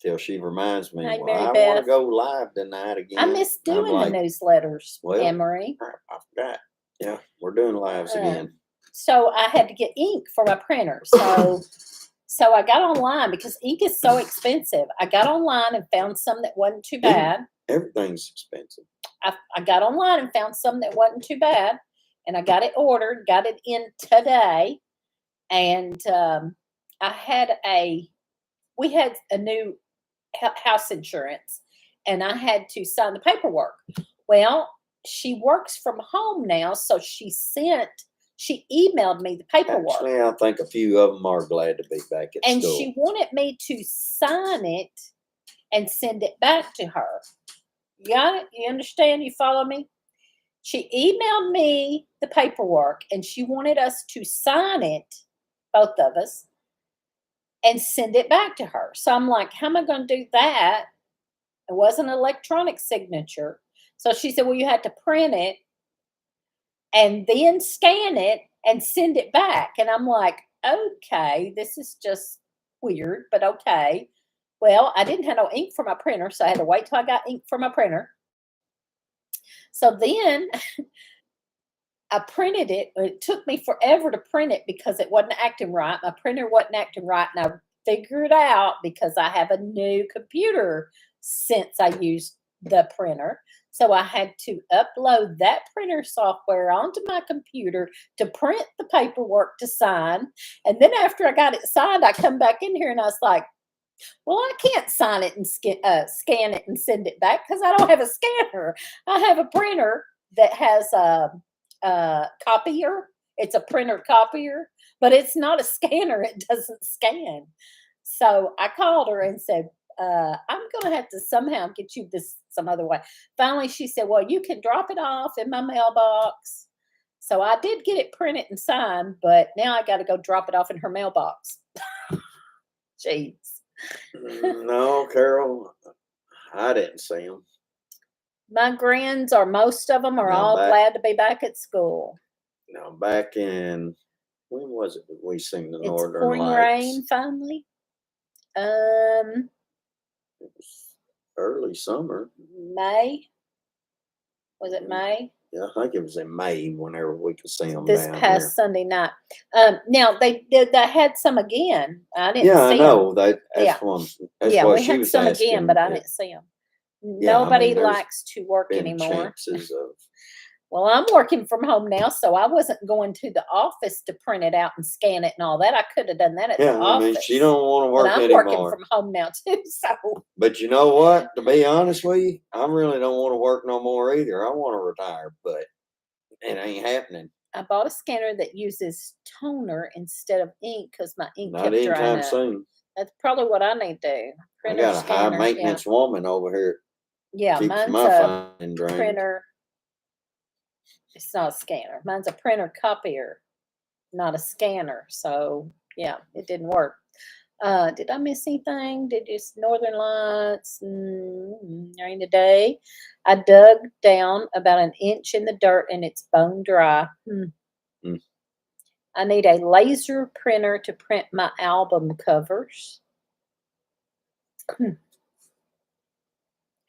until she reminds me. Hey, Well, Mary I want Beth. to go live tonight again. I miss And I'm doing like, the newsletters, well, Emery. I forgot. Yeah, we're doing lives again. So I had to get ink for my printer. So I got online because ink is so expensive. I got online and found some that wasn't too bad. Everything's expensive. I got online and found some that wasn't too bad, and I got it ordered, got it in today, and we had a new house insurance, and I had to sign the paperwork. Well, she works from home now, so she emailed me the paperwork. Actually, I think a few of them are glad to be back at and school. she wanted me to sign it and send it back to her. You got it? You understand? You follow me? She emailed me the paperwork, and she wanted us to sign it, both of us, and send it back to her. So I'm like, how am I going to do that? It wasn't an electronic signature. So she said, well, you had to print it and then scan it and send it back. And I'm like, okay, this is just weird, but okay. Well, I didn't have no ink for my printer, so I had to wait till I got ink for my printer. So then I printed it. It took me forever to print it because it wasn't acting right. My printer wasn't acting right, and I figured out because I have a new computer since I used the printer. So I had to upload that printer software onto my computer to print the paperwork to sign. And then after I got it signed, I come back in here and I was like, well, I can't sign it and scan it and send it back because I don't have a scanner. I have a printer that has a copier. It's a printer copier, but it's not a scanner. It doesn't scan. So I called her and said, I'm going to have to somehow get you this some other way. Finally, she said, well, you can drop it off in my mailbox. So I did get it printed and signed, but now I got to go drop it off in her mailbox. Jeez. No, Carol, I didn't see them. My grands, or most of them, are all glad to be back at school. Now, back in, when was it that we seen the Northern pouring Lights? Rain finally. It was early summer. May. Was it May? Yeah, I think it was in May whenever we could see them this down past here. Sunday night. Now they had some again. I didn't see them. Yeah, I know. That's yeah, what we she had was some asking. again, but I didn't see them. Yeah, Nobody likes to work anymore. Chances of. Well, I'm working from home now, so I wasn't going to the office to print it out and scan it and all that. I could have done that at the office. I mean, she don't want to work anymore. I'm working from home now too. So. But you know what? To be honest with you, I really don't want to work no more either. I want to retire, but it ain't happening. I bought a scanner that uses toner instead of ink because my ink Not kept drying anytime up. soon. That's probably what I need to do. I got a high maintenance woman over here. Yeah, keeps mine's my a printer. It's not a scanner. Mine's a printer copier, not a scanner. So yeah, it didn't work. Did I miss anything? Did you Northern Lights during the day? I dug down about an inch in the dirt and it's bone dry. I need a laser printer to print my album covers.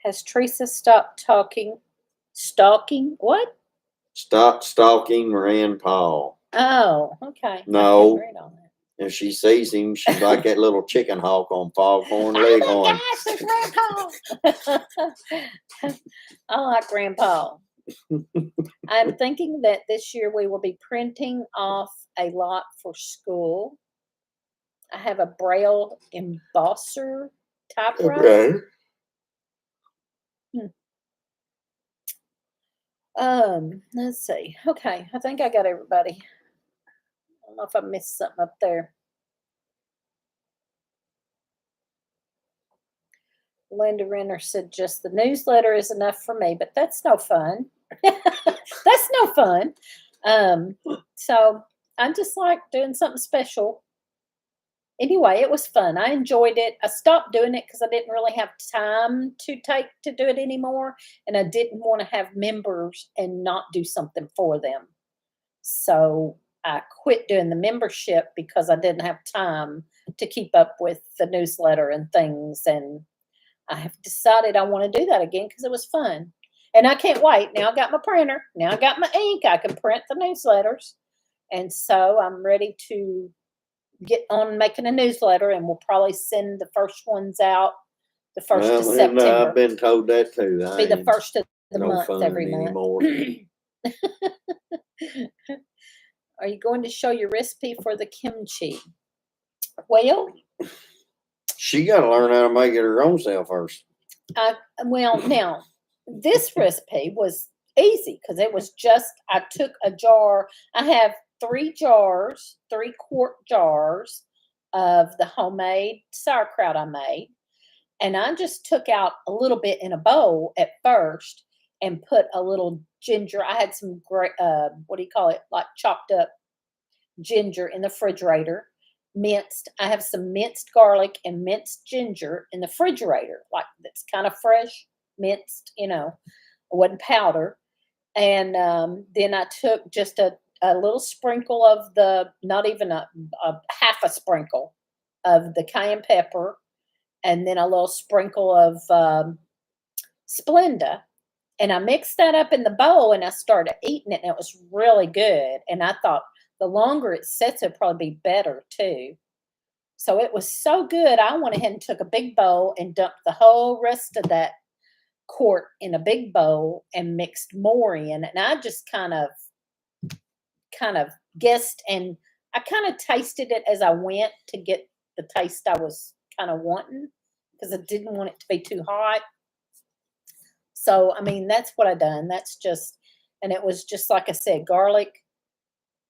Has Teresa stopped stalking? What? Stop stalking Rand Paul. Oh, okay. No. If she sees him, she's like that little chicken hawk on Foghorn Leghorn. Oh my gosh, it's Grandpa. I like Grandpa. I'm thinking that this year we will be printing off a lot for school. I have a Braille embosser typewriter. Okay. Let's see. Okay, I think I got everybody. I don't know if I missed something up there. Linda Renner said, just the newsletter is enough for me, but that's no fun. That's no fun. So I just like doing something special. Anyway, it was fun. I enjoyed it. I stopped doing it because I didn't really have time to do it anymore. And I didn't want to have members and not do something for them. So I quit doing the membership because I didn't have time to keep up with the newsletter and things. And I have decided I want to do that again because it was fun. And I can't wait. Now I got my printer. Now I got my ink. I can print the newsletters. And so I'm ready to get on making a newsletter, and we'll probably send the first ones out the 1st of September. I've been told that too. Be the first of the month every month. Are you going to show your recipe for the kimchi? Well, she got to learn how to make it her own self first. Now this recipe was easy because it was just, I took a jar. I have 3-quart jars of the homemade sauerkraut I made. And I just took out a little bit in a bowl at first and put a little ginger. I had some great, like chopped up ginger in the refrigerator, minced. I have some minced garlic and minced ginger in the refrigerator, like that's kind of fresh, minced, it wasn't powder. And then I took just a little sprinkle of not even a half a sprinkle of the cayenne pepper, and then a little sprinkle of Splenda. And I mixed that up in the bowl, and I started eating it, and it was really good. And I thought the longer it sits, it'll probably be better too. So it was so good, I went ahead and took a big bowl and dumped the whole rest of that quart in a big bowl and mixed more in. And I just kind of guessed, and I kind of tasted it as I went to get the taste I was kind of wanting, because I didn't want it to be too hot. So, that's what I done. And it was just, like I said, garlic,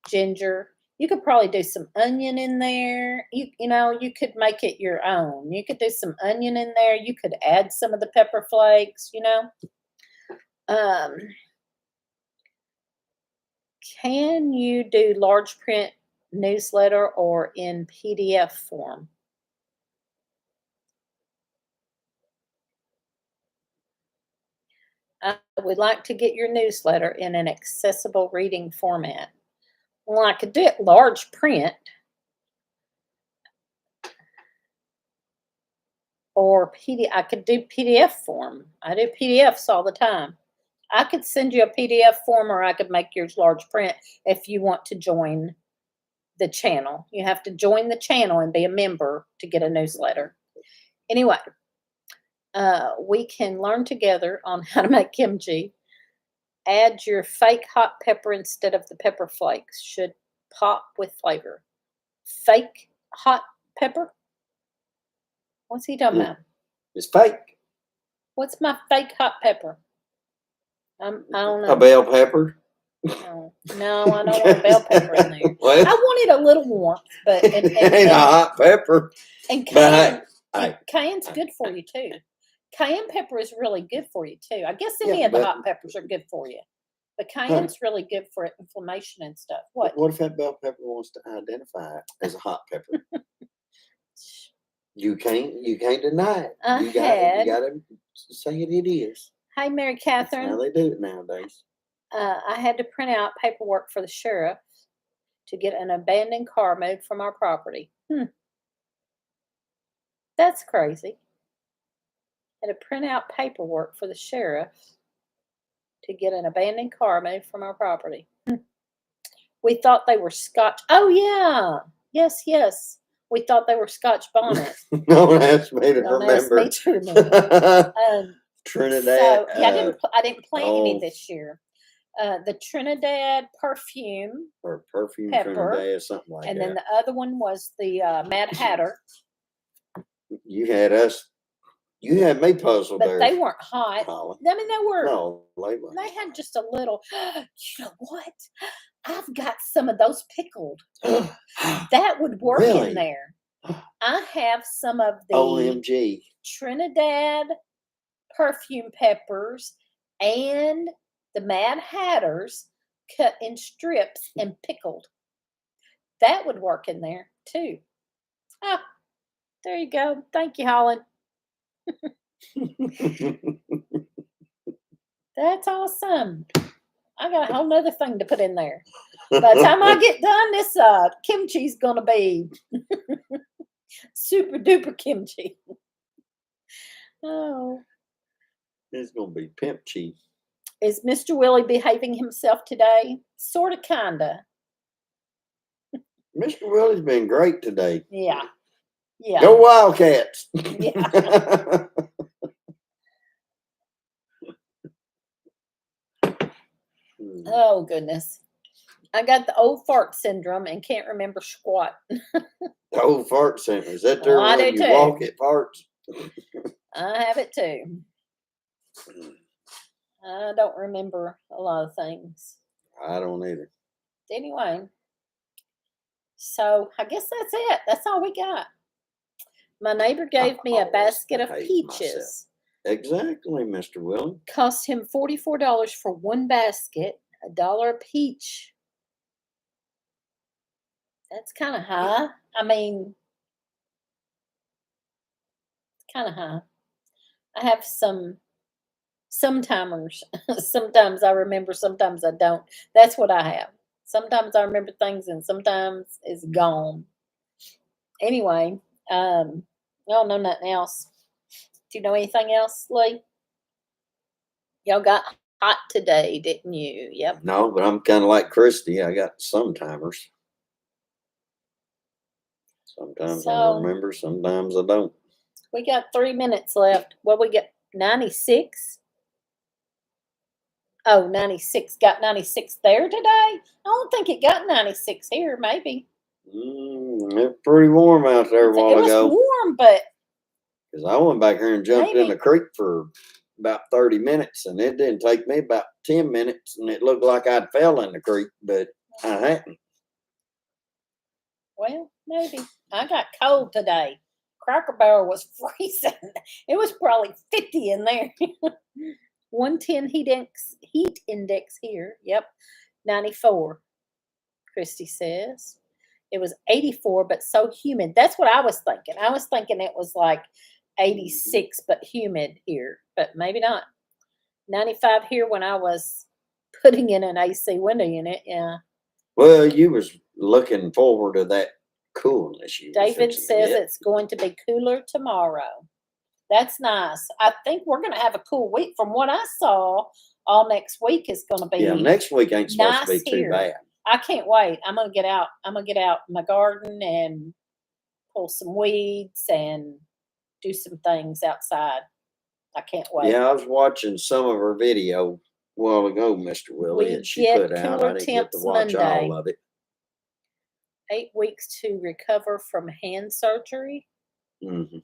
ginger. You could probably do some onion in there. You could make it your own. You could do some onion in there. You could add some of the pepper flakes, Can you do large print newsletter or in PDF form? I would like to get your newsletter in an accessible reading format. Well, I could do it large print or PDF. I could do PDF form. I do PDFs all the time. I could send you a PDF form, or I could make yours large print if you want to join the channel. You have to join the channel and be a member to get a newsletter. Anyway, we can learn together on how to make kimchi. Add your fake hot pepper instead of the pepper flakes. Should pop with flavor. Fake hot pepper? What's he talking about? It's fake. What's my fake hot pepper? I don't know. A bell pepper? No, I don't want a bell pepper in there. Well, I wanted a little warmth, but and a hot pepper. And cayenne's good for you too. Cayenne pepper is really good for you too. I guess any of the hot peppers are good for you, but cayenne's really good for inflammation and stuff. What if that bell pepper wants to identify it as a hot pepper? You can't deny it. You got to say it is. Hi, Mary Catherine. That's how they do it nowadays. I had to print out paperwork for the sheriff to get an abandoned car moved from our property. That's crazy. Had to print out paperwork for the sheriff to get an abandoned car moved from our property. We thought they were Scotch. Oh, yeah. Yes. We thought they were Scotch bonnets. Don't ask me to remember. Trinidad. So, I didn't plant any this year. The Trinidad perfume. Or perfume pepper, Trinidad, something like that. And then the other one was the Mad Hatter. You had me puzzled but there. They weren't hot. Holly. They were. No, they had just a little. You know what? I've got some of those pickled. That would work in there. I have some of the OMG. Trinidad perfume peppers and the Mad Hatters cut in strips and pickled. That would work in there too. Ah, there you go. Thank you, Holland. That's awesome. I got a whole nother thing to put in there. By the time I get done, this kimchi's gonna be super duper kimchi. Oh. It's gonna be pimpchi. Is Mr. Willie behaving himself today? Sorta, kinda. Mr. Willie's been great today. Yeah. Yeah. Go Wildcats. Yeah. Oh goodness. I got the old fart syndrome and can't remember squat. The old fart syndrome. Is that there I when do you too. walk it farts? I have it too. I don't remember a lot of things. I don't either. Anyway, so I guess that's it. That's all we got. My neighbor gave me a basket of peaches. Exactly, Mr. Willie. Cost him $44 for one basket, $1 a peach. That's kind of high. I mean, it's kind of high. I have some timers. Sometimes I remember, sometimes I don't. That's what I have. Sometimes I remember things and sometimes it's gone. Anyway, I don't know nothing else. Do you know anything else, Lee? Y'all got hot today, didn't you? Yep. No, but I'm kind of like Christy. I got some timers. Sometimes I remember, sometimes I don't. We got 3 minutes left. Well, we got 96. Oh, 96. Got 96 there today? I don't think it got 96 here, maybe. It's pretty warm out there a while ago. It was warm, but. Because I went back here and jumped in the creek for about 30 minutes, and it didn't take me about 10 minutes, and it looked like I'd fell in the creek, but I hadn't. Well, maybe. I got cold today. Cracker Barrel was freezing. It was probably 50 in there. 110 heat index here. Yep. 94. Christy says. It was 84, but so humid. That's what I was thinking. I was thinking it was like 86, but humid here, but maybe not. 95 here when I was putting in an AC window unit. Yeah. Well, you was looking forward to that coolness. David says it's going to be cooler tomorrow. That's nice. I think we're going to have a cool week. From what I saw, all next week is going to be. Yeah, next week ain't supposed to be too bad. I can't wait. I'm going to get out. I'm going to get out in my garden and pull some weeds and do some things outside. I can't wait. Yeah, I was watching some of her video a while ago, Mr. Willie, and she put out. I didn't get to watch all of it. 8 weeks to recover from hand surgery. Mm-hmm.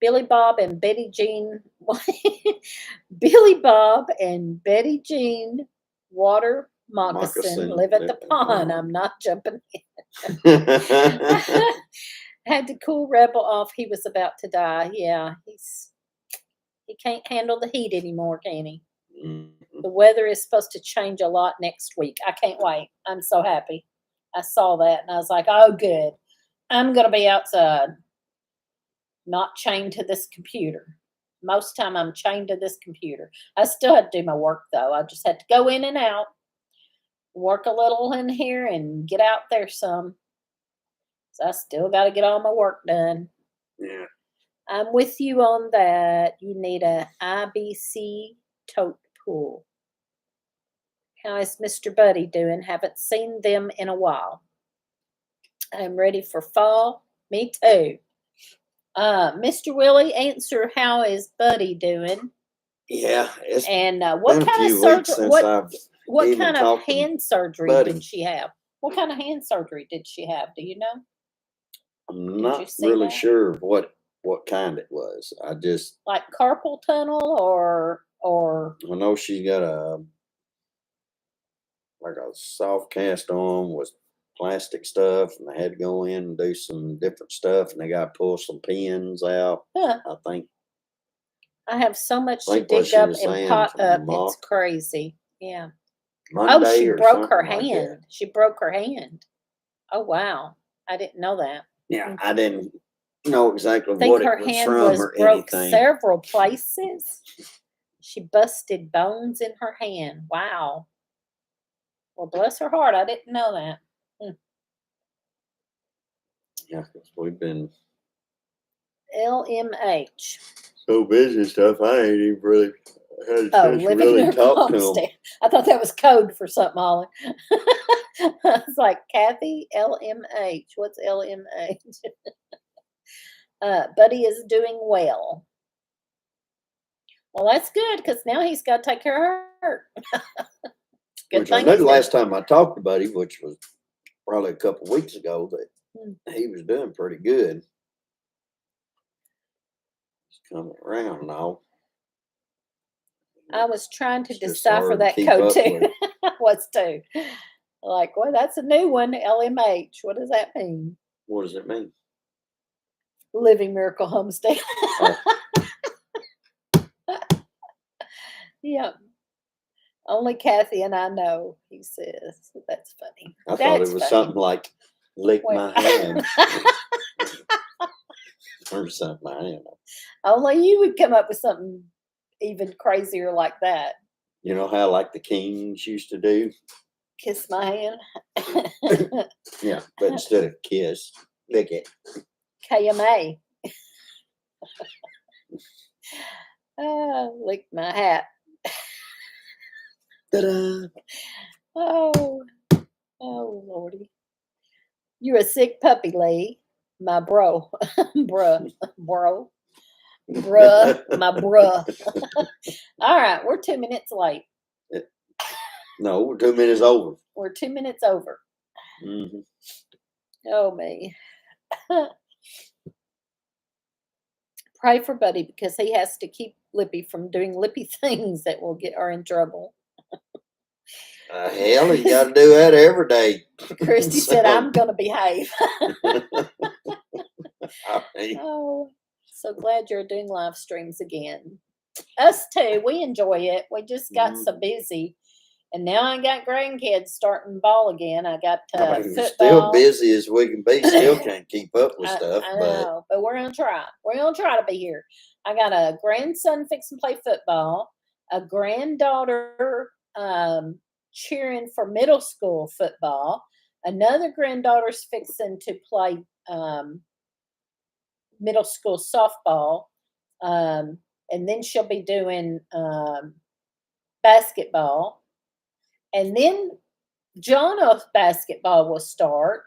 Billy Bob and Betty Jean. Billy Bob and Betty Jean water moccasin live at the pond. I'm not jumping in. Had to cool Rebel off. He was about to die. Yeah, he can't handle the heat anymore, can he? Mm-hmm. The weather is supposed to change a lot next week. I can't wait. I'm so happy. I saw that and I was like, oh, good. I'm going to be outside, not chained to this computer. Most time I'm chained to this computer. I still had to do my work, though. I just had to go in and out, work a little in here and get out there some. So I still got to get all my work done. Yeah. I'm with you on that. You need a IBC tote pool. How is Mr. Buddy doing? Haven't seen them in a while. I'm ready for fall. Me too. Mr. Willie, answer how is Buddy doing? Yeah. And what kind of surgery? What kind of hand surgery did she have? What kind of hand surgery did she have? Do you know? I'm not really sure of what kind it was. I just like carpal tunnel or I know she's got a soft cast on with plastic stuff, and they had to go in and do some different stuff, and they got to pull some pins out. Huh. I think. I have so much to Like what dig she up was and saying pot from up. It's Mock crazy. Yeah. Monday she or broke her something like hand. that. She broke her hand. Oh, wow. I didn't know that. Yeah, I didn't know exactly I think what her it was hand from was or broke anything. several places. She busted bones in her hand. Wow. Well, bless her heart. I didn't know that. Yeah, 'cause we've been LMH. so busy and stuff. I ain't even really had a Oh, chance to living really near talk to them. Homestead. I thought that was code for something, Ollie. It's like Kathy, LMH. What's LMH? Buddy is doing well. Well, that's good because now he's got to take care of her. Good Which I thing knew he's the got- last time I talked to Buddy, which was probably a couple weeks ago, that he was doing pretty good. He's coming around now. I was trying to It's just decipher hard to that keep code up too. with. What's two? Like, well, that's a new one. LMH. What does that mean? What does it mean? Living Miracle Homestead. Yeah. Only Kathy and I know, he says. That's funny. I thought That's it was funny. something like lick Well- my hand or something. I don't know. Only you would come up with something even crazier like that. You know how like the kings used to do? Kiss my hand. Yeah, but instead of kiss, lick it. KMA. Lick my hat. Ta-da! Oh, Lordy. You're a sick puppy, Lee. My bro. Bruh. Bro. Bruh. My bruh. All right, we're 2 minutes late. No, we're 2 minutes over. We're 2 minutes over. Mm-hmm. Oh, me. Pray for Buddy because he has to keep Lippy from doing Lippy things that will get her in trouble. Hell, you got to do that every day. Christy said, I'm going to behave. I mean, Oh, so glad you're doing live streams again. Us too. We enjoy it. We just got so busy. And now I got grandkids starting ball again. I got we're football. still busy as we can be. Still can't keep up with stuff. I know, but we're going to try. We're going to try to be here. I got a grandson fixing to play football, a granddaughter cheering for middle school football, another granddaughter's fixing to play middle school softball, and then she'll be doing basketball, and then Jono's basketball will start.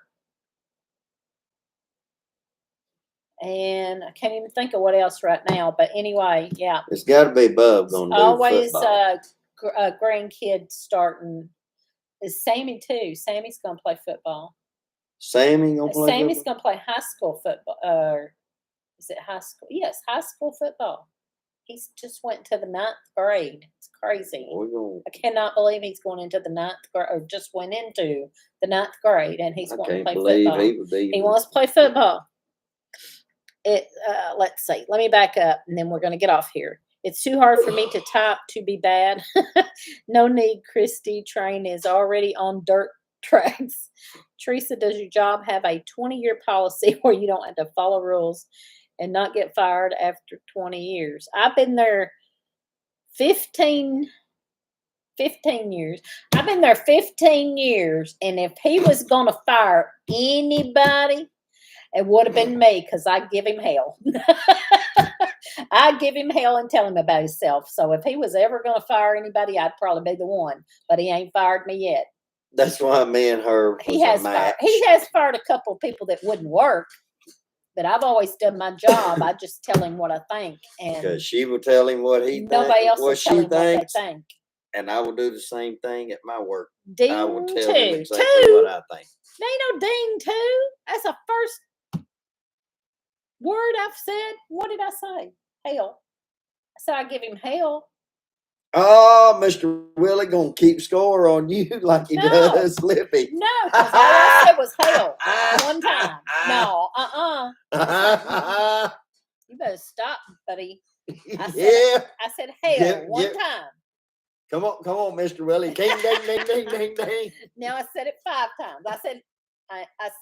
And I can't even think of what else right now. But anyway, yeah. It's got to be Bub going to do Always football. A grandkid starting. Is Sammy too? Sammy's going to play football. Sammy going to play Sammy's football? going to play high school football. Is it high school? Yes, high school football. He's just went to the 9th grade. It's crazy. I cannot believe he's going into the 9th grade, or just went into the 9th grade, and he's going to play football. He wants to play football. Let's see. Let me back up, and then we're going to get off here. It's too hard for me to type to be bad. No need, Christy. Train is already on dirt tracks. Teresa, does your job have a 20-year policy where you don't have to follow rules and not get fired after 20 years? I've been there 15 years. I've been there 15 years, and if he was going to fire anybody, it would have been me, because I'd give him hell. I'd give him hell and tell him about himself. So if he was ever going to fire anybody, I'd probably be the one. But he ain't fired me yet. That's why me and her He has fired a couple of people that wouldn't work. But I've always done my job. I just tell him what I think. And because she will tell him what he nobody else will what tell she him what they thinks, think. and I will do the same thing at my work. Ding I will tell two. him exactly what I think. There ain't no ding two. That's the first word I've said. What did I say? Hell. I said I give him hell. Oh, Mr. Willie gonna keep score on you like he No. does Lippy. No, because all I said was hell one time. No, You better stop, buddy. Yeah. I said hell one time. Come on, Mr. Willie. Ding, ding, ding, ding, ding, ding. Now I said it 5 times. I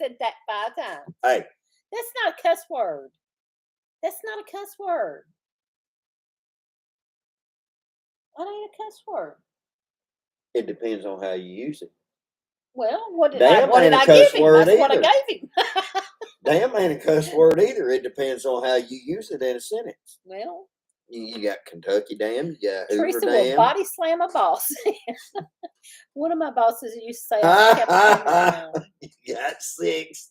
said that 5 times. Hey. That's not a cuss word. That's not a cuss word. What ain't a cuss word? It depends on how you use it. Well, what did Damn I ain't a give cuss him? word That's what I either. gave him. Damn ain't a cuss word either. It depends on how you use it in a sentence. Well, you got Kentucky damn, you got Hoover Teresa damn. will body slam a boss. One of my bosses used to say I kept coming around. You got 6.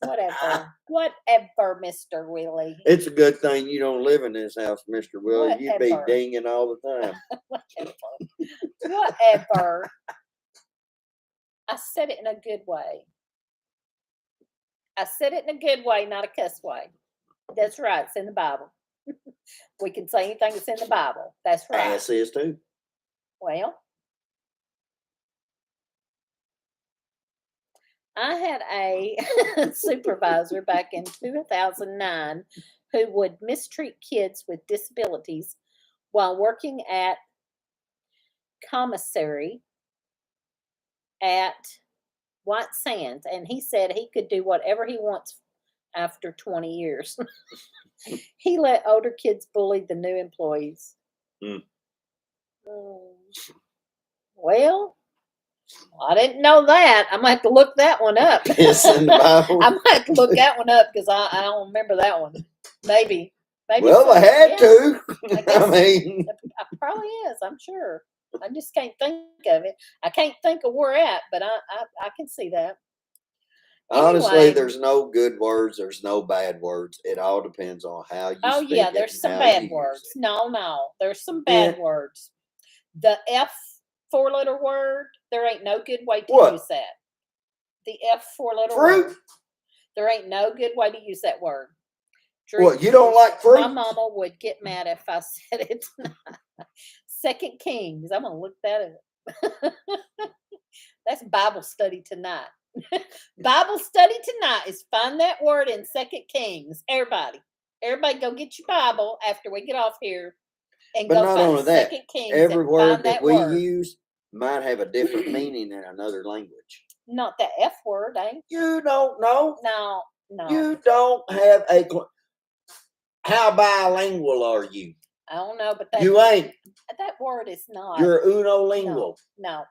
Whatever, Mr. Willie. It's a good thing you don't live in this house, Mr. Willie. You'd be Whatever. dinging all the time. Whatever. I said it in a good way. I said it in a good way, not a cuss way. That's right. It's in the Bible. We can say anything that's in the Bible. That's right. Ass is too. Well, I had a supervisor back in 2009 who would mistreat kids with disabilities while working at commissary at White Sands, and he said he could do whatever he wants after 20 years. He let older kids bully the new employees. Well, I didn't know that. I might have to look that one up. It's in the Bible. I might have to look that one up because I don't remember that one. Maybe. Well, I had to. I mean, it probably is. I'm sure. I just can't think of it. I can't think of where at, but I can see that. Honestly, Anyway. there's no good words. There's no bad words. It all depends on how you speak. Yeah, there's some bad words. No, there's some bad words. The F 4-letter word, there ain't no good way to use that. The F 4-letter word. There ain't no good way to use that word. What, you don't like fruit? My mama would get mad if I said it. 2 Kings. I'm gonna look that up. That's Bible study tonight. Bible study tonight is find that word in 2 Kings. Everybody go get your Bible after we get off here and but go not find only that, 2 Kings. every word that we word. use might have a different meaning in another language. Not the F word, eh? You don't know. No. You don't have a. How bilingual are you? I don't know, but you ain't. That word is not. You're unolingual. No.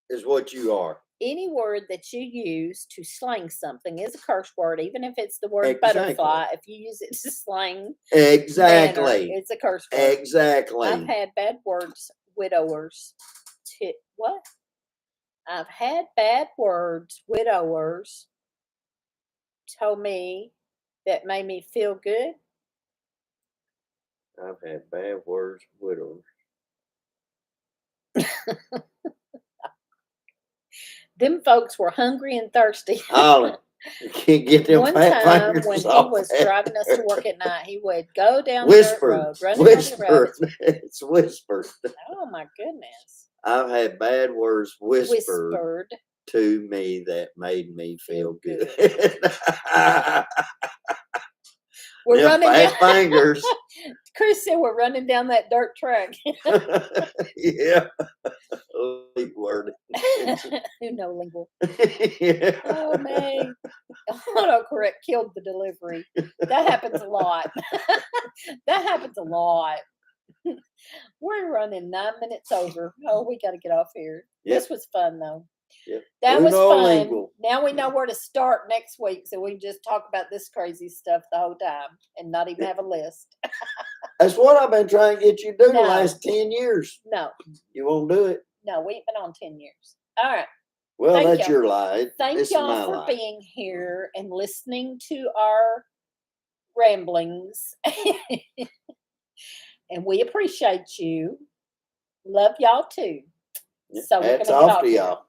Is what you are. Any word that you use to slang something is a curse word, even if it's the word butterfly. If you use it to slang, exactly, it's a curse word. Exactly. I've had bad words, widowers. What? I've had bad words, widowers told me that made me feel good. I've had bad words, widowers. Them folks were hungry and thirsty. Holly, you can't get them One fat time fingers when he off was that. driving us to work at night, he would go down Whisper, the road, running whisper. down the road. It's whispered. Oh my goodness! I've had bad words whispered to me that made me feel good. We're running fat down fingers. Chris said we're running down that dirt track. Yeah. Word. Unolingual. Yeah. Oh man. Autocorrect killed the delivery. That happens a lot. That happens a lot. We're running 9 minutes over. Oh, we got to get off here. Yep. This was fun though. Yep. That was fun. Now we know where to start next week, so we can just talk about this crazy stuff the whole time and not even have a list. That's what I've been trying to get you to do the last 10 years. No. You won't do it? No, we ain't been on 10 years. All right. Well, that's your lie. Thank y'all for being here and listening to our ramblings. And we appreciate you. Love y'all too. So we're hats off to y'all.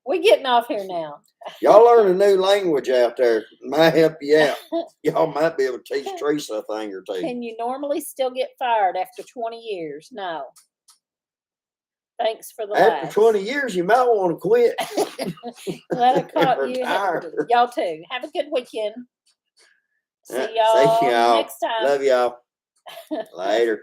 We're getting off here now. Y'all learn a new language out there. Might help you out. Y'all might be able to teach Teresa a thing or two. Can you normally still get fired after 20 years? No. Thanks for the After laughs. 20 years, you might want to quit. Glad I caught you. Retire. Y'all too. Have a good weekend. See See y'all y'all. next time. Love y'all. Later.